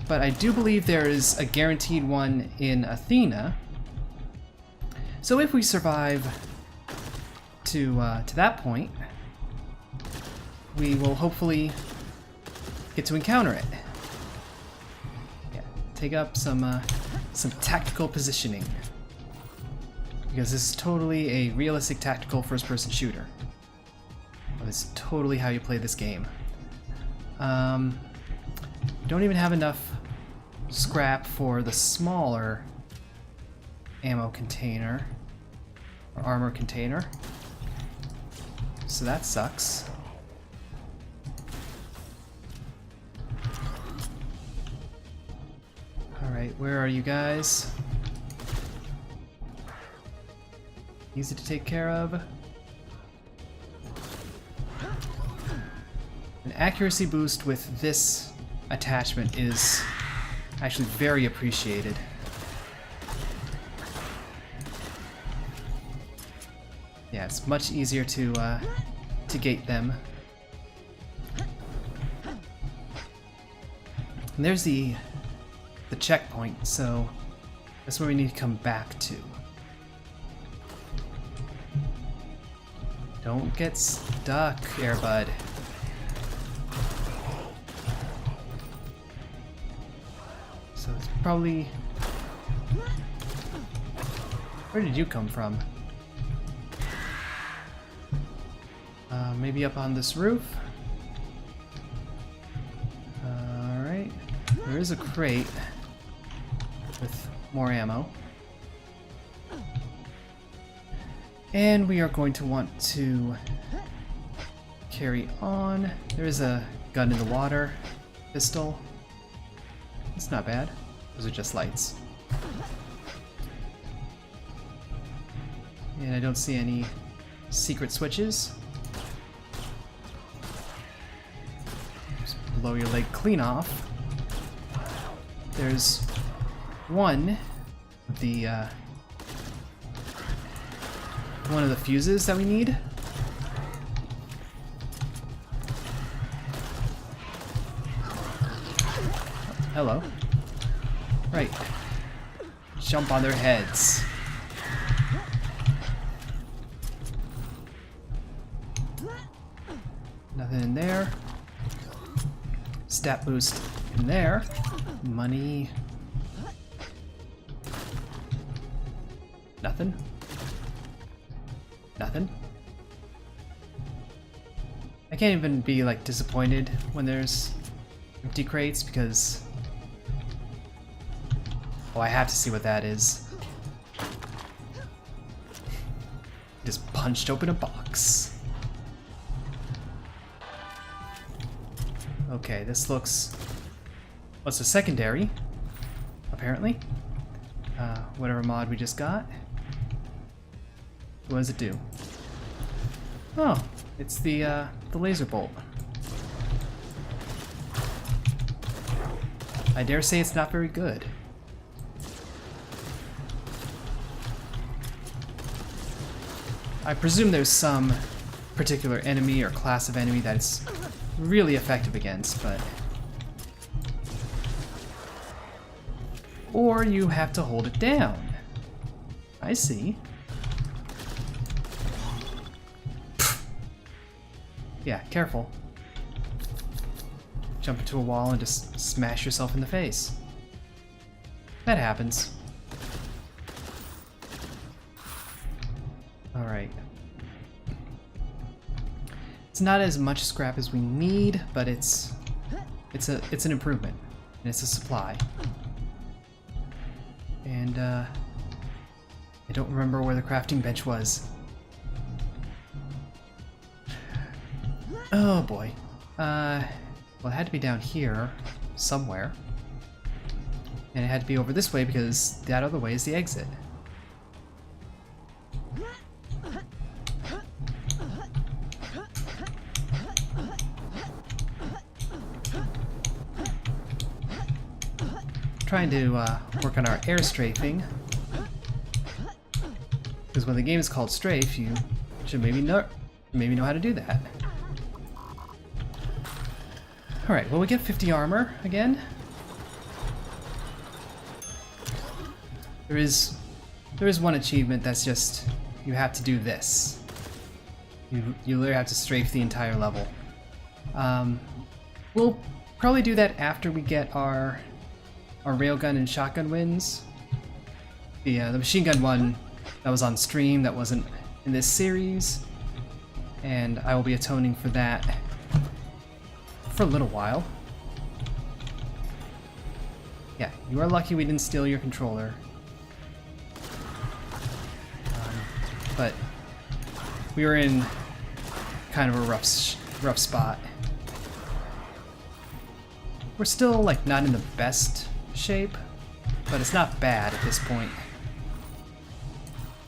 But I do believe there is a guaranteed one in Athena. So if we survive to that point, we will hopefully get to encounter it. Yeah, take up some tactical positioning, because this is totally a realistic tactical first-person shooter. That's totally how you play this game. Don't even have enough scrap for the smaller ammo container or armor container, so that sucks. Alright, where are you guys? Easy to take care of. An accuracy boost with this attachment is actually very appreciated. Yeah, it's much easier to gate them. And there's the checkpoint, so that's where we need to come back to. Don't get stuck, Airbud. So it's probably... Where did you come from? Maybe up on this roof? Alright. There is a crate with more ammo. And we are going to want to carry on. There is a gun in the water, pistol. It's not bad. Those are just lights. And I don't see any secret switches. Just blow your leg clean off. There's one of the fuses that we need. Hello. Right. Jump on their heads. Nothing in there. Stat boost in there. Money. Nothing. Nothing. I can't even be like disappointed when there's empty crates because... Oh, I have to see what that is. Just punched open a box. Okay, this looks... What's a secondary? Apparently. Whatever mod we just got. What does it do? Oh, it's the laser bolt. I dare say it's not very good. I presume there's some particular enemy or class of enemy that it's really effective against, but... Or you have to hold it down. I see. Yeah, careful. Jump into a wall and just smash yourself in the face. That happens. Alright. It's not as much scrap as we need, but it's an improvement. And it's a supply. And I don't remember where the crafting bench was. Oh boy. Well, it had to be down here somewhere. And it had to be over this way because that other way is the exit. Trying to work on our air strafing. Because when the game is called Strafe, you should maybe know how to do that. Alright, well we get 50 armor again. There is one achievement that's just, you have to do this. You literally have to strafe the entire level. We'll probably do that after we get our railgun and shotgun wins. The machine gun one that was on stream, that wasn't in this series. And I will be atoning for that for a little while. Yeah, you are lucky we didn't steal your controller. But we were in kind of a rough spot. We're still like not in the best shape, but it's not bad at this point.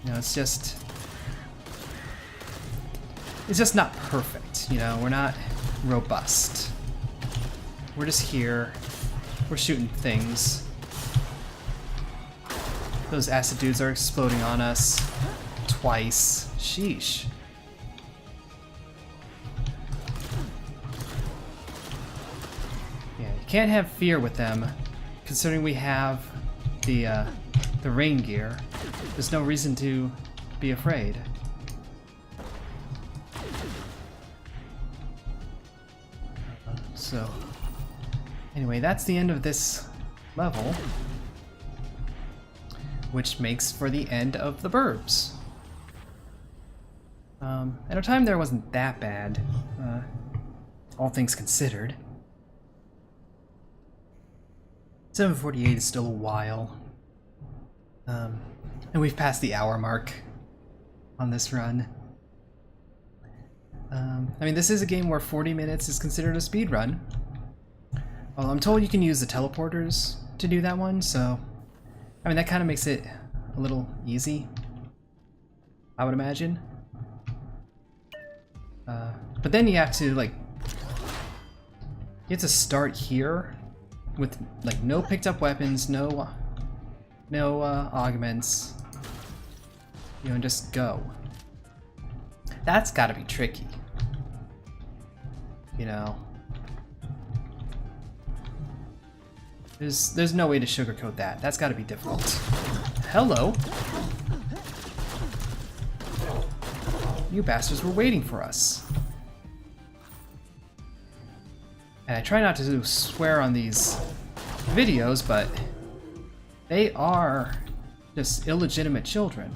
You know, it's just not perfect, you know, we're not robust. We're just here, we're shooting things. Those acid dudes are exploding on us twice. Sheesh. Yeah, you can't have fear with them, considering we have the rain gear. There's no reason to be afraid. So, anyway, that's the end of this level, which makes for the end of the Burbs. At our time there wasn't that bad, all things considered. 7:48 is still a while. And we've passed the hour mark on this run. I mean, this is a game where 40 minutes is considered a speed run. Well, I'm told you can use the teleporters to do that one, so I mean that kind of makes it a little easy, I would imagine. But then you have to start here with like no picked up weapons, no augments, you know, and just go. That's got to be tricky, you know. There's no way to sugarcoat that. That's got to be difficult. Hello. You bastards were waiting for us. And I try not to swear on these videos, but they are just illegitimate children.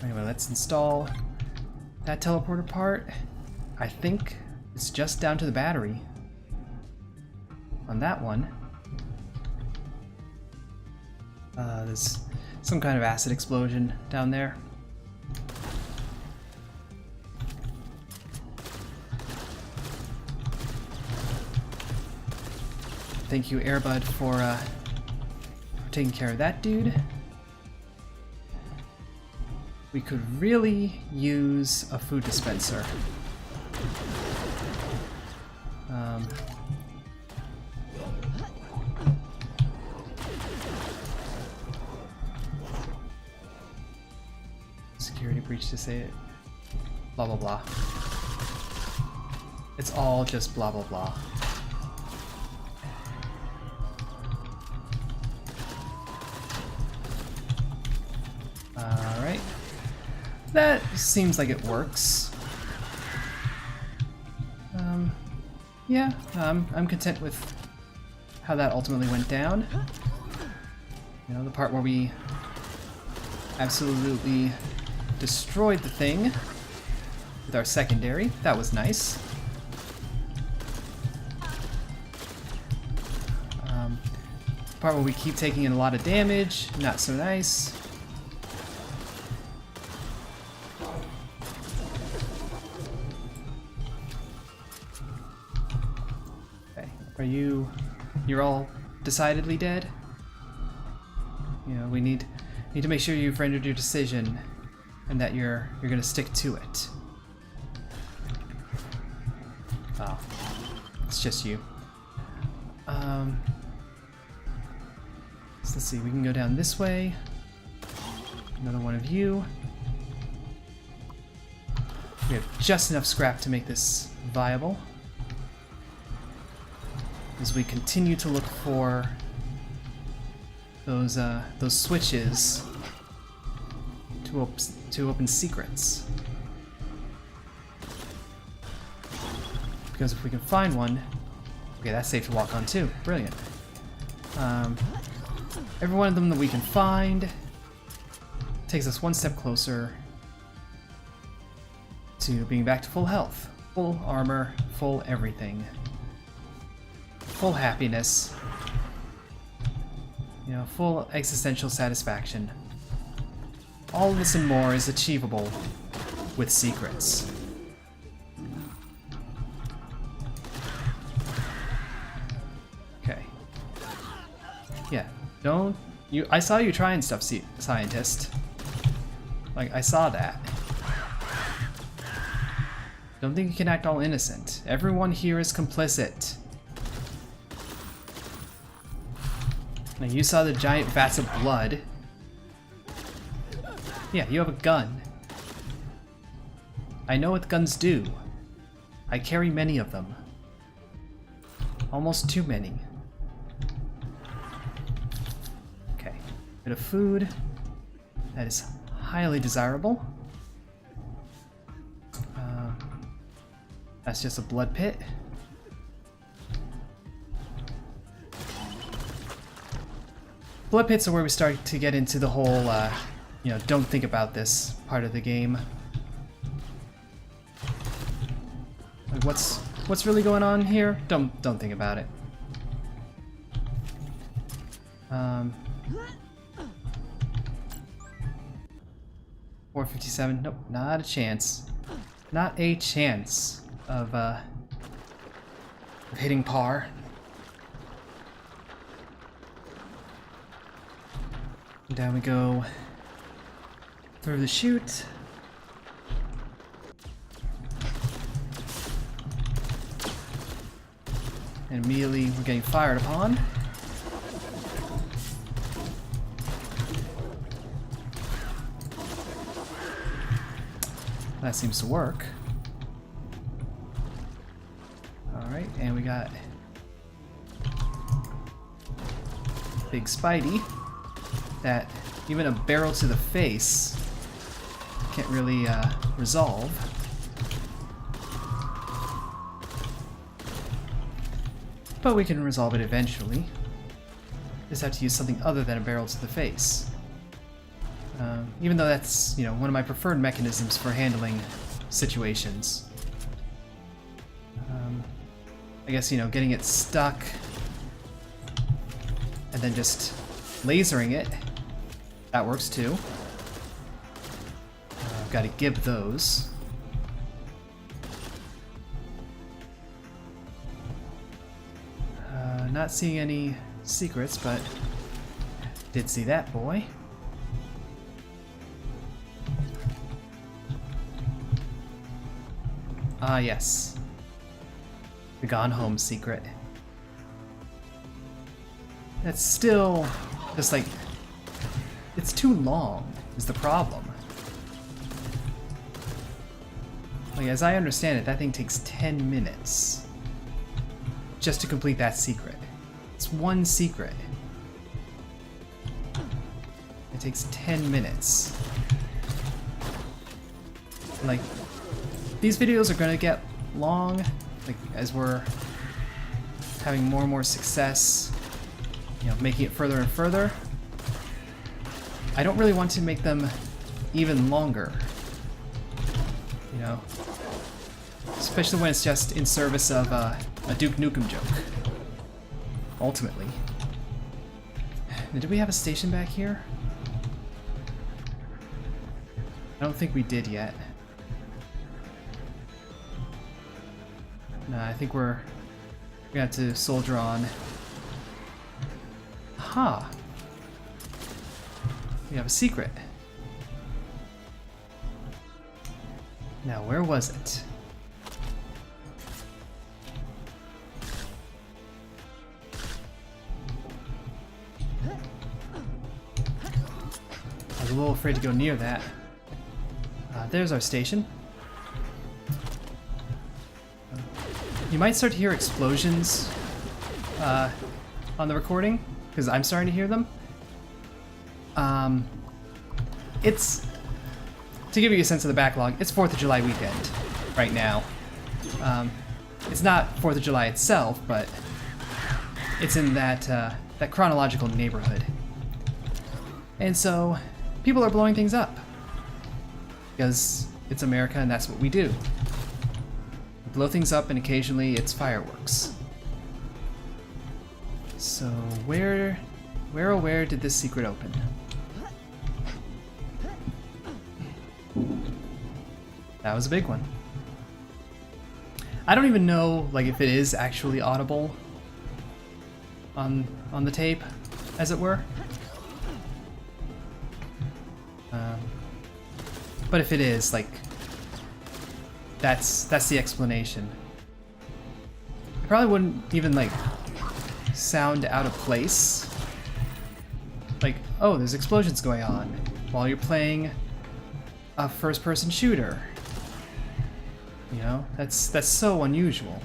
Anyway, let's install that teleporter part. I think it's just down to the battery on that one. There's some kind of acid explosion down there. Thank you, Airbud, for taking care of that dude. We could really use a food dispenser. Security breach to say it. Blah blah blah. It's all just blah blah blah. Alright. That seems like it works. Yeah, I'm content with how that ultimately went down. You know, the part where we Absolutely destroyed the thing with our secondary. That was nice. Part where we keep taking in a lot of damage, not so nice. Okay, you're all decidedly dead? You know, we need to make sure you've rendered your decision and that you're gonna stick to it. Oh, it's just you. So let's see, we can go down this way. Another one of you. We have just enough scrap to make this viable. As we continue to look for those switches to open secrets. Because if we can find one, okay, that's safe to walk on too. Brilliant. Every one of them that we can find takes us one step closer to being back to full health, full armor, full everything, full happiness, you know, full existential satisfaction. All of this and more is achievable with secrets. Okay. Yeah. Don't you? I saw you trying stuff, scientist. Like, I saw that. Don't think you can act all innocent. Everyone here is complicit. Now, you saw the giant vats of blood. Yeah, you have a gun. I know what guns do. I carry many of them. Almost too many. Bit of food. That is highly desirable. That's just a blood pit. Blood pits are where we start to get into the whole, you know, don't think about this part of the game. Like, what's really going on here? Don't think about it. 457. Nope, not a chance. Not a chance of hitting par. And down we go through the chute. And immediately we're getting fired upon. That seems to work. Alright, and we got Big Spidey that even a barrel to the face can't really resolve. But we can resolve it eventually. Just have to use something other than a barrel to the face. Even though that's, you know, one of my preferred mechanisms for handling situations. I guess, you know, getting it stuck and then just lasering it, that works too. I've got to give those. Not seeing any secrets, but did see that boy. Ah, yes. The Gone Home secret. That's still just like, it's too long is the problem. Like, as I understand it, that thing takes 10 minutes just to complete that secret. It's one secret. It takes 10 minutes. Like, these videos are gonna get long, like, as we're having more and more success, you know, making it further and further. I don't really want to make them even longer. You know? Especially when it's just in service of a Duke Nukem joke. Ultimately. Now, did we have a station back here? I don't think we did yet. No, I think we're gonna have to soldier on. Aha! We have a secret. Now, where was it? I was a little afraid to go near that. There's our station. You might start to hear explosions on the recording, because I'm starting to hear them. It's, to give you a sense of the backlog, it's 4th of July weekend right now. It's not 4th of July itself, but it's in that, that chronological neighborhood. And so, people are blowing things up. Because it's America and that's what we do. We blow things up and occasionally it's fireworks. So where oh where did this secret open? That was a big one. I don't even know like if it is actually audible on the tape, as it were. But if it is, like, that's the explanation. It probably wouldn't even, like, sound out of place. Like, oh, there's explosions going on while you're playing a first-person shooter. You know, that's so unusual.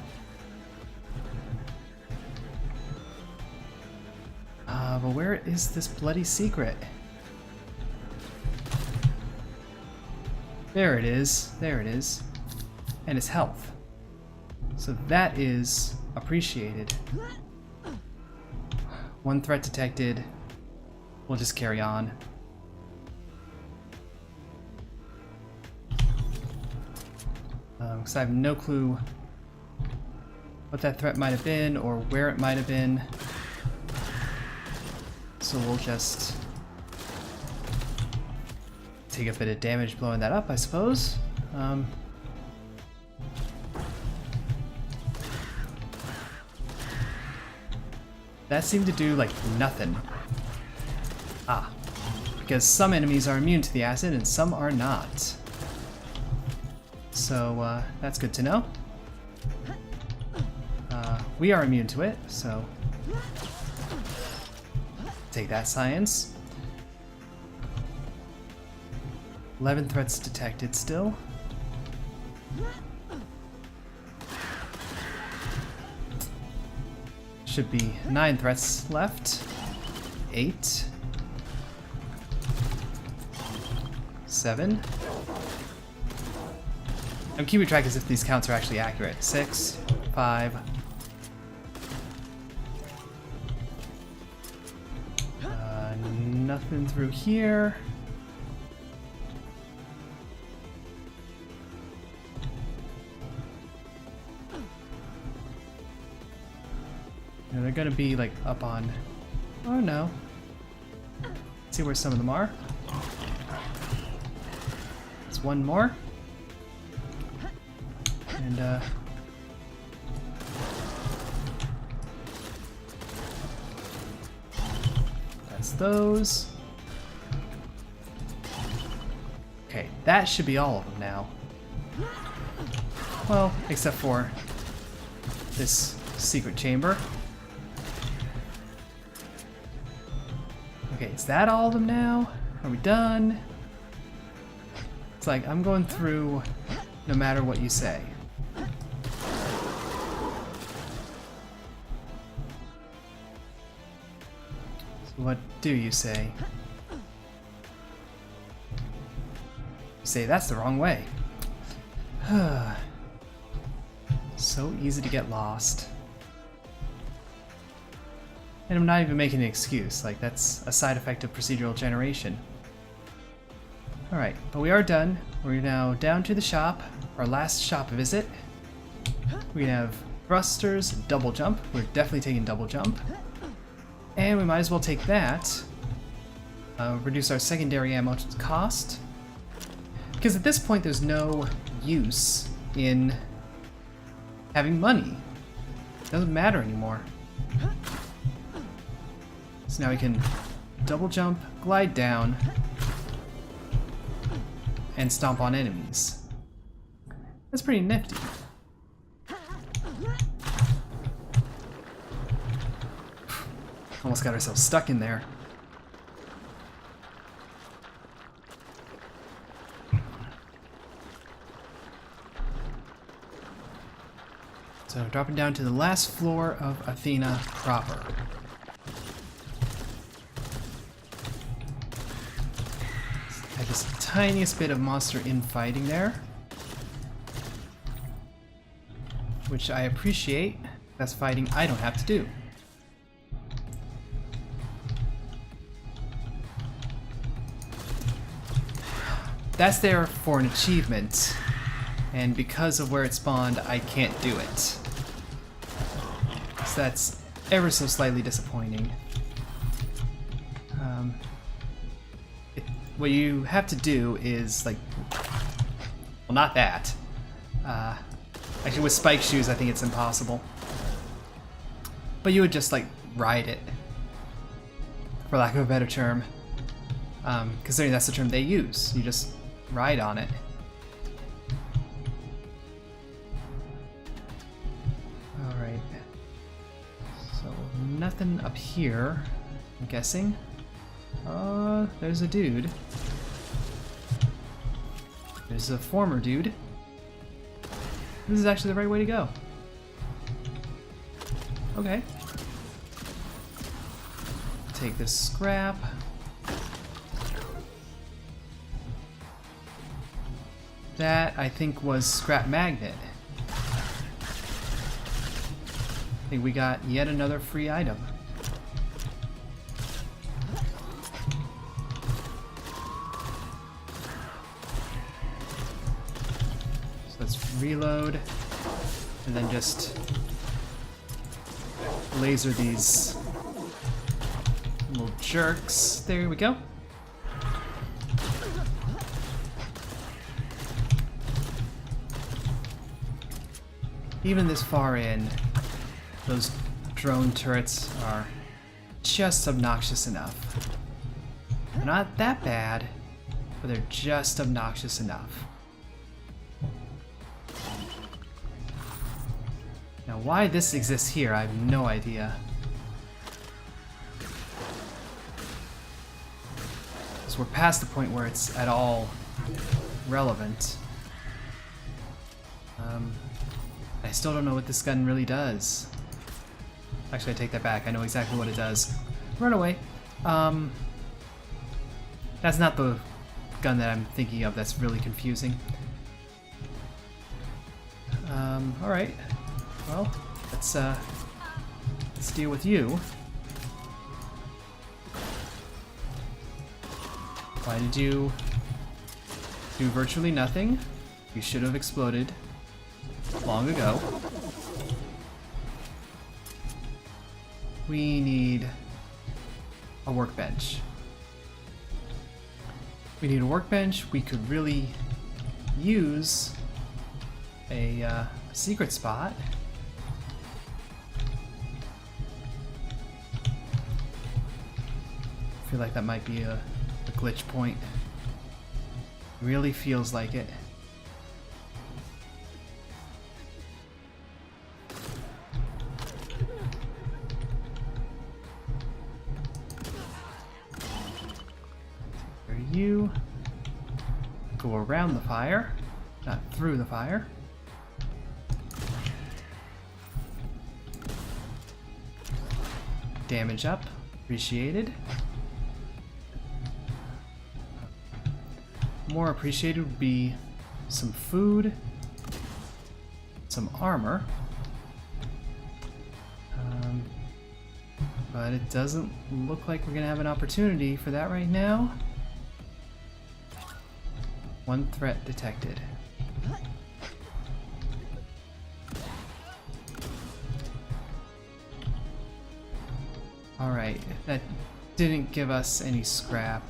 But where is this bloody secret? There it is. There it is. And it's health. So that is appreciated. One threat detected. We'll just carry on. Because I have no clue what that threat might have been or where it might have been. So we'll just take a bit of damage blowing that up, I suppose. That seemed to do, like, nothing. Ah. Because some enemies are immune to the acid and some are not. So, that's good to know. We are immune to it, so... take that, science. 11 threats detected still. Should be 9 threats left. 8. 7. I'm keeping track as if these counts are actually accurate. 6, 5. Nothing through here. And they're gonna be like up on. Oh no. Let's see where some of them are. There's one more. And that's those. Okay, that should be all of them now. Well, except for this secret chamber. Okay, is that all of them now? Are we done? It's like, I'm going through no matter what you say. So what do you say? You say that's the wrong way. So easy to get lost. And I'm not even making an excuse, like that's a side effect of procedural generation. Alright, but we are done. We're now down to the shop, our last shop visit. We have thrusters, double jump. We're definitely taking double jump. And we might as well take that. Reduce our secondary ammo cost. Because at this point there's no use in having money. It doesn't matter anymore. So now we can double jump, glide down, and stomp on enemies. That's pretty nifty. Almost got ourselves stuck in there. So dropping down to the last floor of Athena proper. Had this tiniest bit of monster infighting there, which I appreciate. That's fighting I don't have to do. That's there for an achievement, and because of where it spawned, I can't do it. So that's ever so slightly disappointing. What you have to do is, like, well, not that. Actually, with spike shoes, I think it's impossible. But you would just, like, ride it, for lack of a better term. Considering that's the term they use. You just ride on it. Alright. So, nothing up here, I'm guessing. There's a dude. There's a former dude. This is actually the right way to go. Okay. Take this scrap. That, I think, was scrap magnet. I think we got yet another free item. So let's reload and then just laser these little jerks. There we go. Even this far in, those drone turrets are just obnoxious enough. They're not that bad, but they're just obnoxious enough. Now, why this exists here, I have no idea. Because we're past the point where it's at all relevant. I still don't know what this gun really does. Actually, I take that back. I know exactly what it does. Run away. That's not the gun that I'm thinking of. That's really confusing. Alright. Well, let's deal with you. Why did you do virtually nothing? You should have exploded long ago. We need a workbench. We need a workbench. We could really use a secret spot. I feel like that might be a glitch point. Really feels like it. You go around the fire, not through the fire. Damage up, appreciated. More appreciated would be some food, some armor. But it doesn't look like we're gonna have an opportunity for that right now. One threat detected. Alright, that didn't give us any scrap.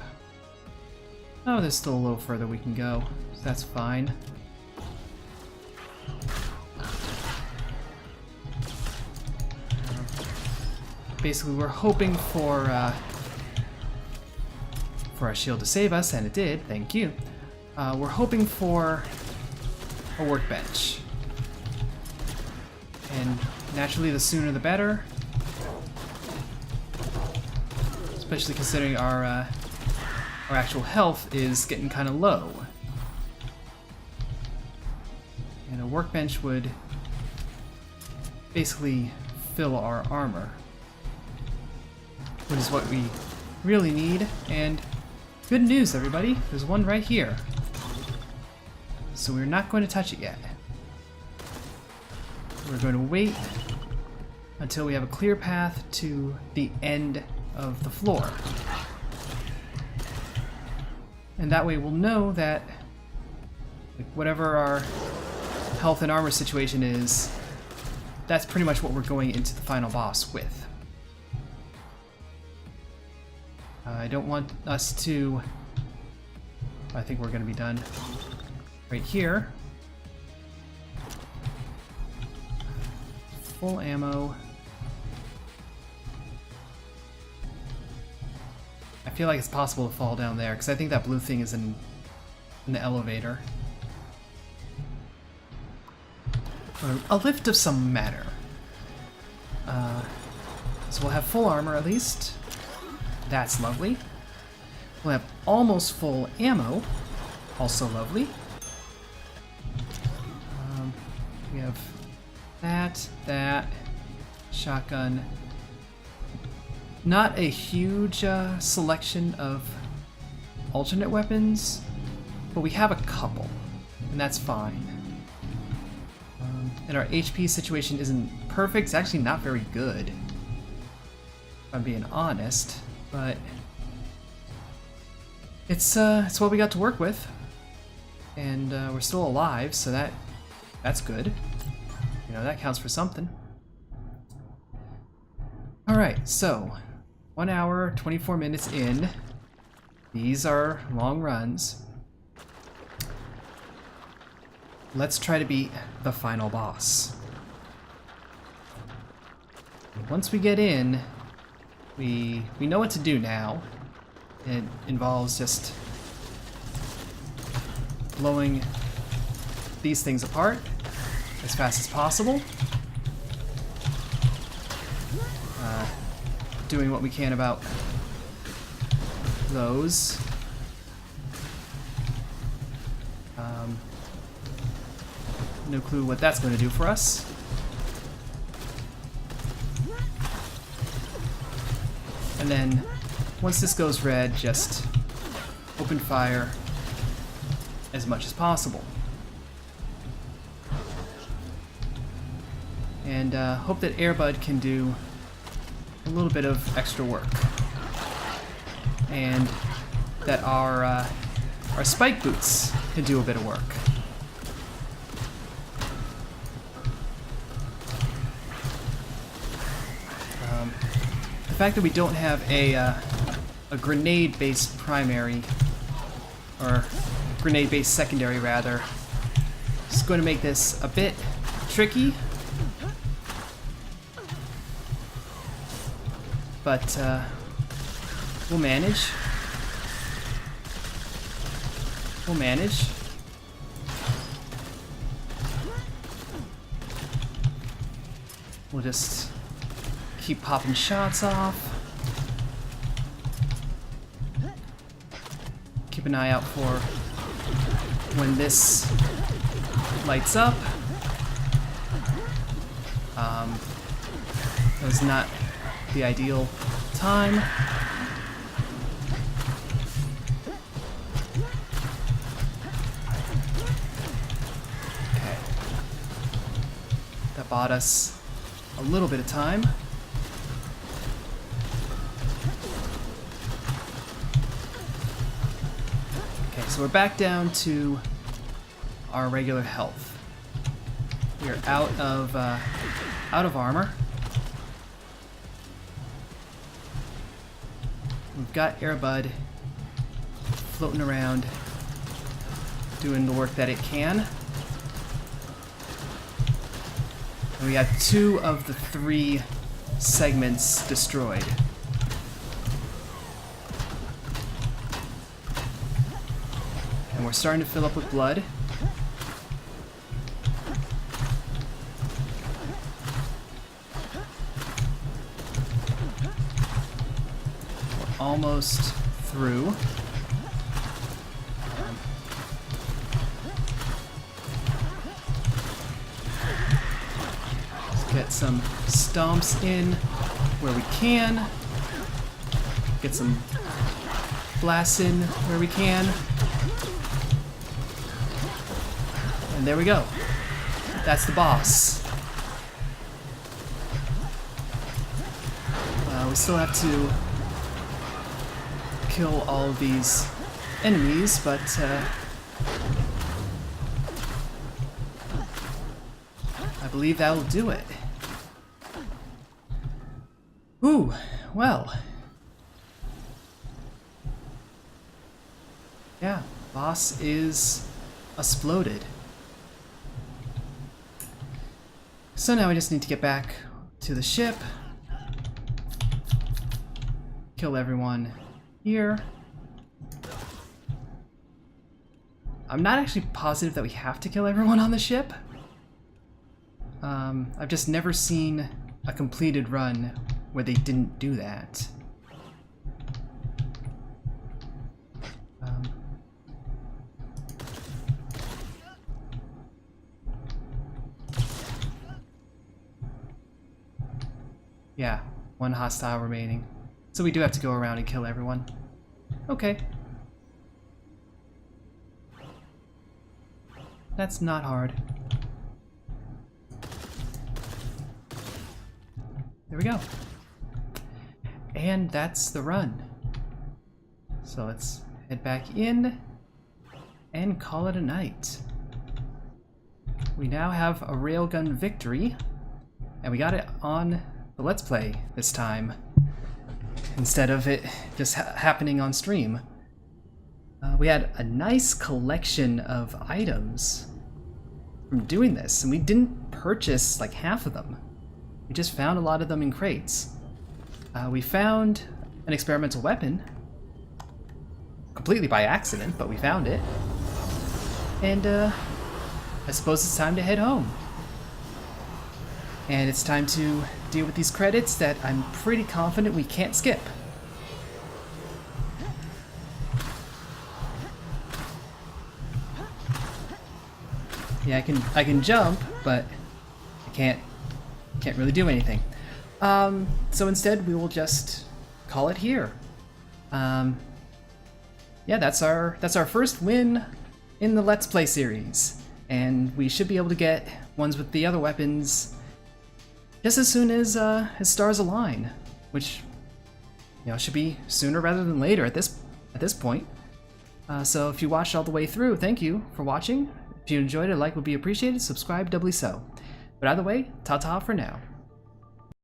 Oh, there's still a little further we can go, so that's fine. Basically, we're hoping for our shield to save us, and it did, thank you. We're hoping for a workbench. And naturally, the sooner the better. Especially considering our actual health is getting kind of low. And a workbench would basically fill our armor, which is what we really need. And good news, everybody, there's one right here. So we're not going to touch it yet. We're going to wait until we have a clear path to the end of the floor. And that way we'll know that whatever our health and armor situation is, that's pretty much what we're going into the final boss with. I don't want us to... I think we're going to be done right here. Full ammo. I feel like it's possible to fall down there, because I think that blue thing is in the elevator. A lift of some manner. So we'll have full armor at least. That's lovely. We'll have almost full ammo. Also lovely. We have that, shotgun. Not a huge selection of alternate weapons, but we have a couple, and that's fine. And our HP situation isn't perfect. It's actually not very good, if I'm being honest, but it's what we got to work with, and we're still alive, so that's good. You know, that counts for something. Alright, so 1 hour, 24 minutes in. These are long runs. Let's try to beat the final boss. Once we get in, we know what to do now. It involves just blowing these things apart as fast as possible. Doing what we can about those. No clue what that's going to do for us. And then, once this goes red, just open fire as much as possible. And hope that Airbud can do a little bit of extra work. And that our spike boots can do a bit of work. The fact that we don't have a grenade-based primary, or grenade-based secondary rather, is going to make this a bit tricky. But we'll manage. We'll manage. We'll just keep popping shots off. Keep an eye out for when this lights up. That's not the ideal time. Okay. That bought us a little bit of time. so we're back down to our regular health. We are out of armor. We've got Airbud floating around, doing the work that it can. And we got 2 of the 3 segments destroyed. And we're starting to fill up with blood. We're almost through. Let's get some stomps in where we can. Get some blasts in where we can. And there we go. That's the boss. We still have to kill all of these enemies, but I believe that'll do it. Ooh, well. Yeah, boss is exploded. So now we just need to get back to the ship, kill everyone here. I'm not actually positive that we have to kill everyone on the ship. I've just never seen a completed run where they didn't do that. Yeah, 1 hostile remaining. So we do have to go around and kill everyone. Okay. That's not hard. There we go. And that's the run. So let's head back in and call it a night. We now have a railgun victory, and we got it on the Let's Play this time, instead of it just happening on stream. We had a nice collection of items from doing this, and we didn't purchase like half of them. We just found a lot of them in crates. We found an experimental weapon, completely by accident, but we found it. And I suppose it's time to head home. And it's time to deal with these credits that I'm pretty confident we can't skip. Yeah, I can jump, but I can't really do anything. So instead we will just call it here. Yeah, that's our first win in the Let's Play series, and we should be able to get ones with the other weapons just as soon as stars align, which, you know, should be sooner rather than later at this point. So if you watched all the way through, thank you for watching. If you enjoyed it, a like would be appreciated. Subscribe doubly so. But either way, ta-ta for now.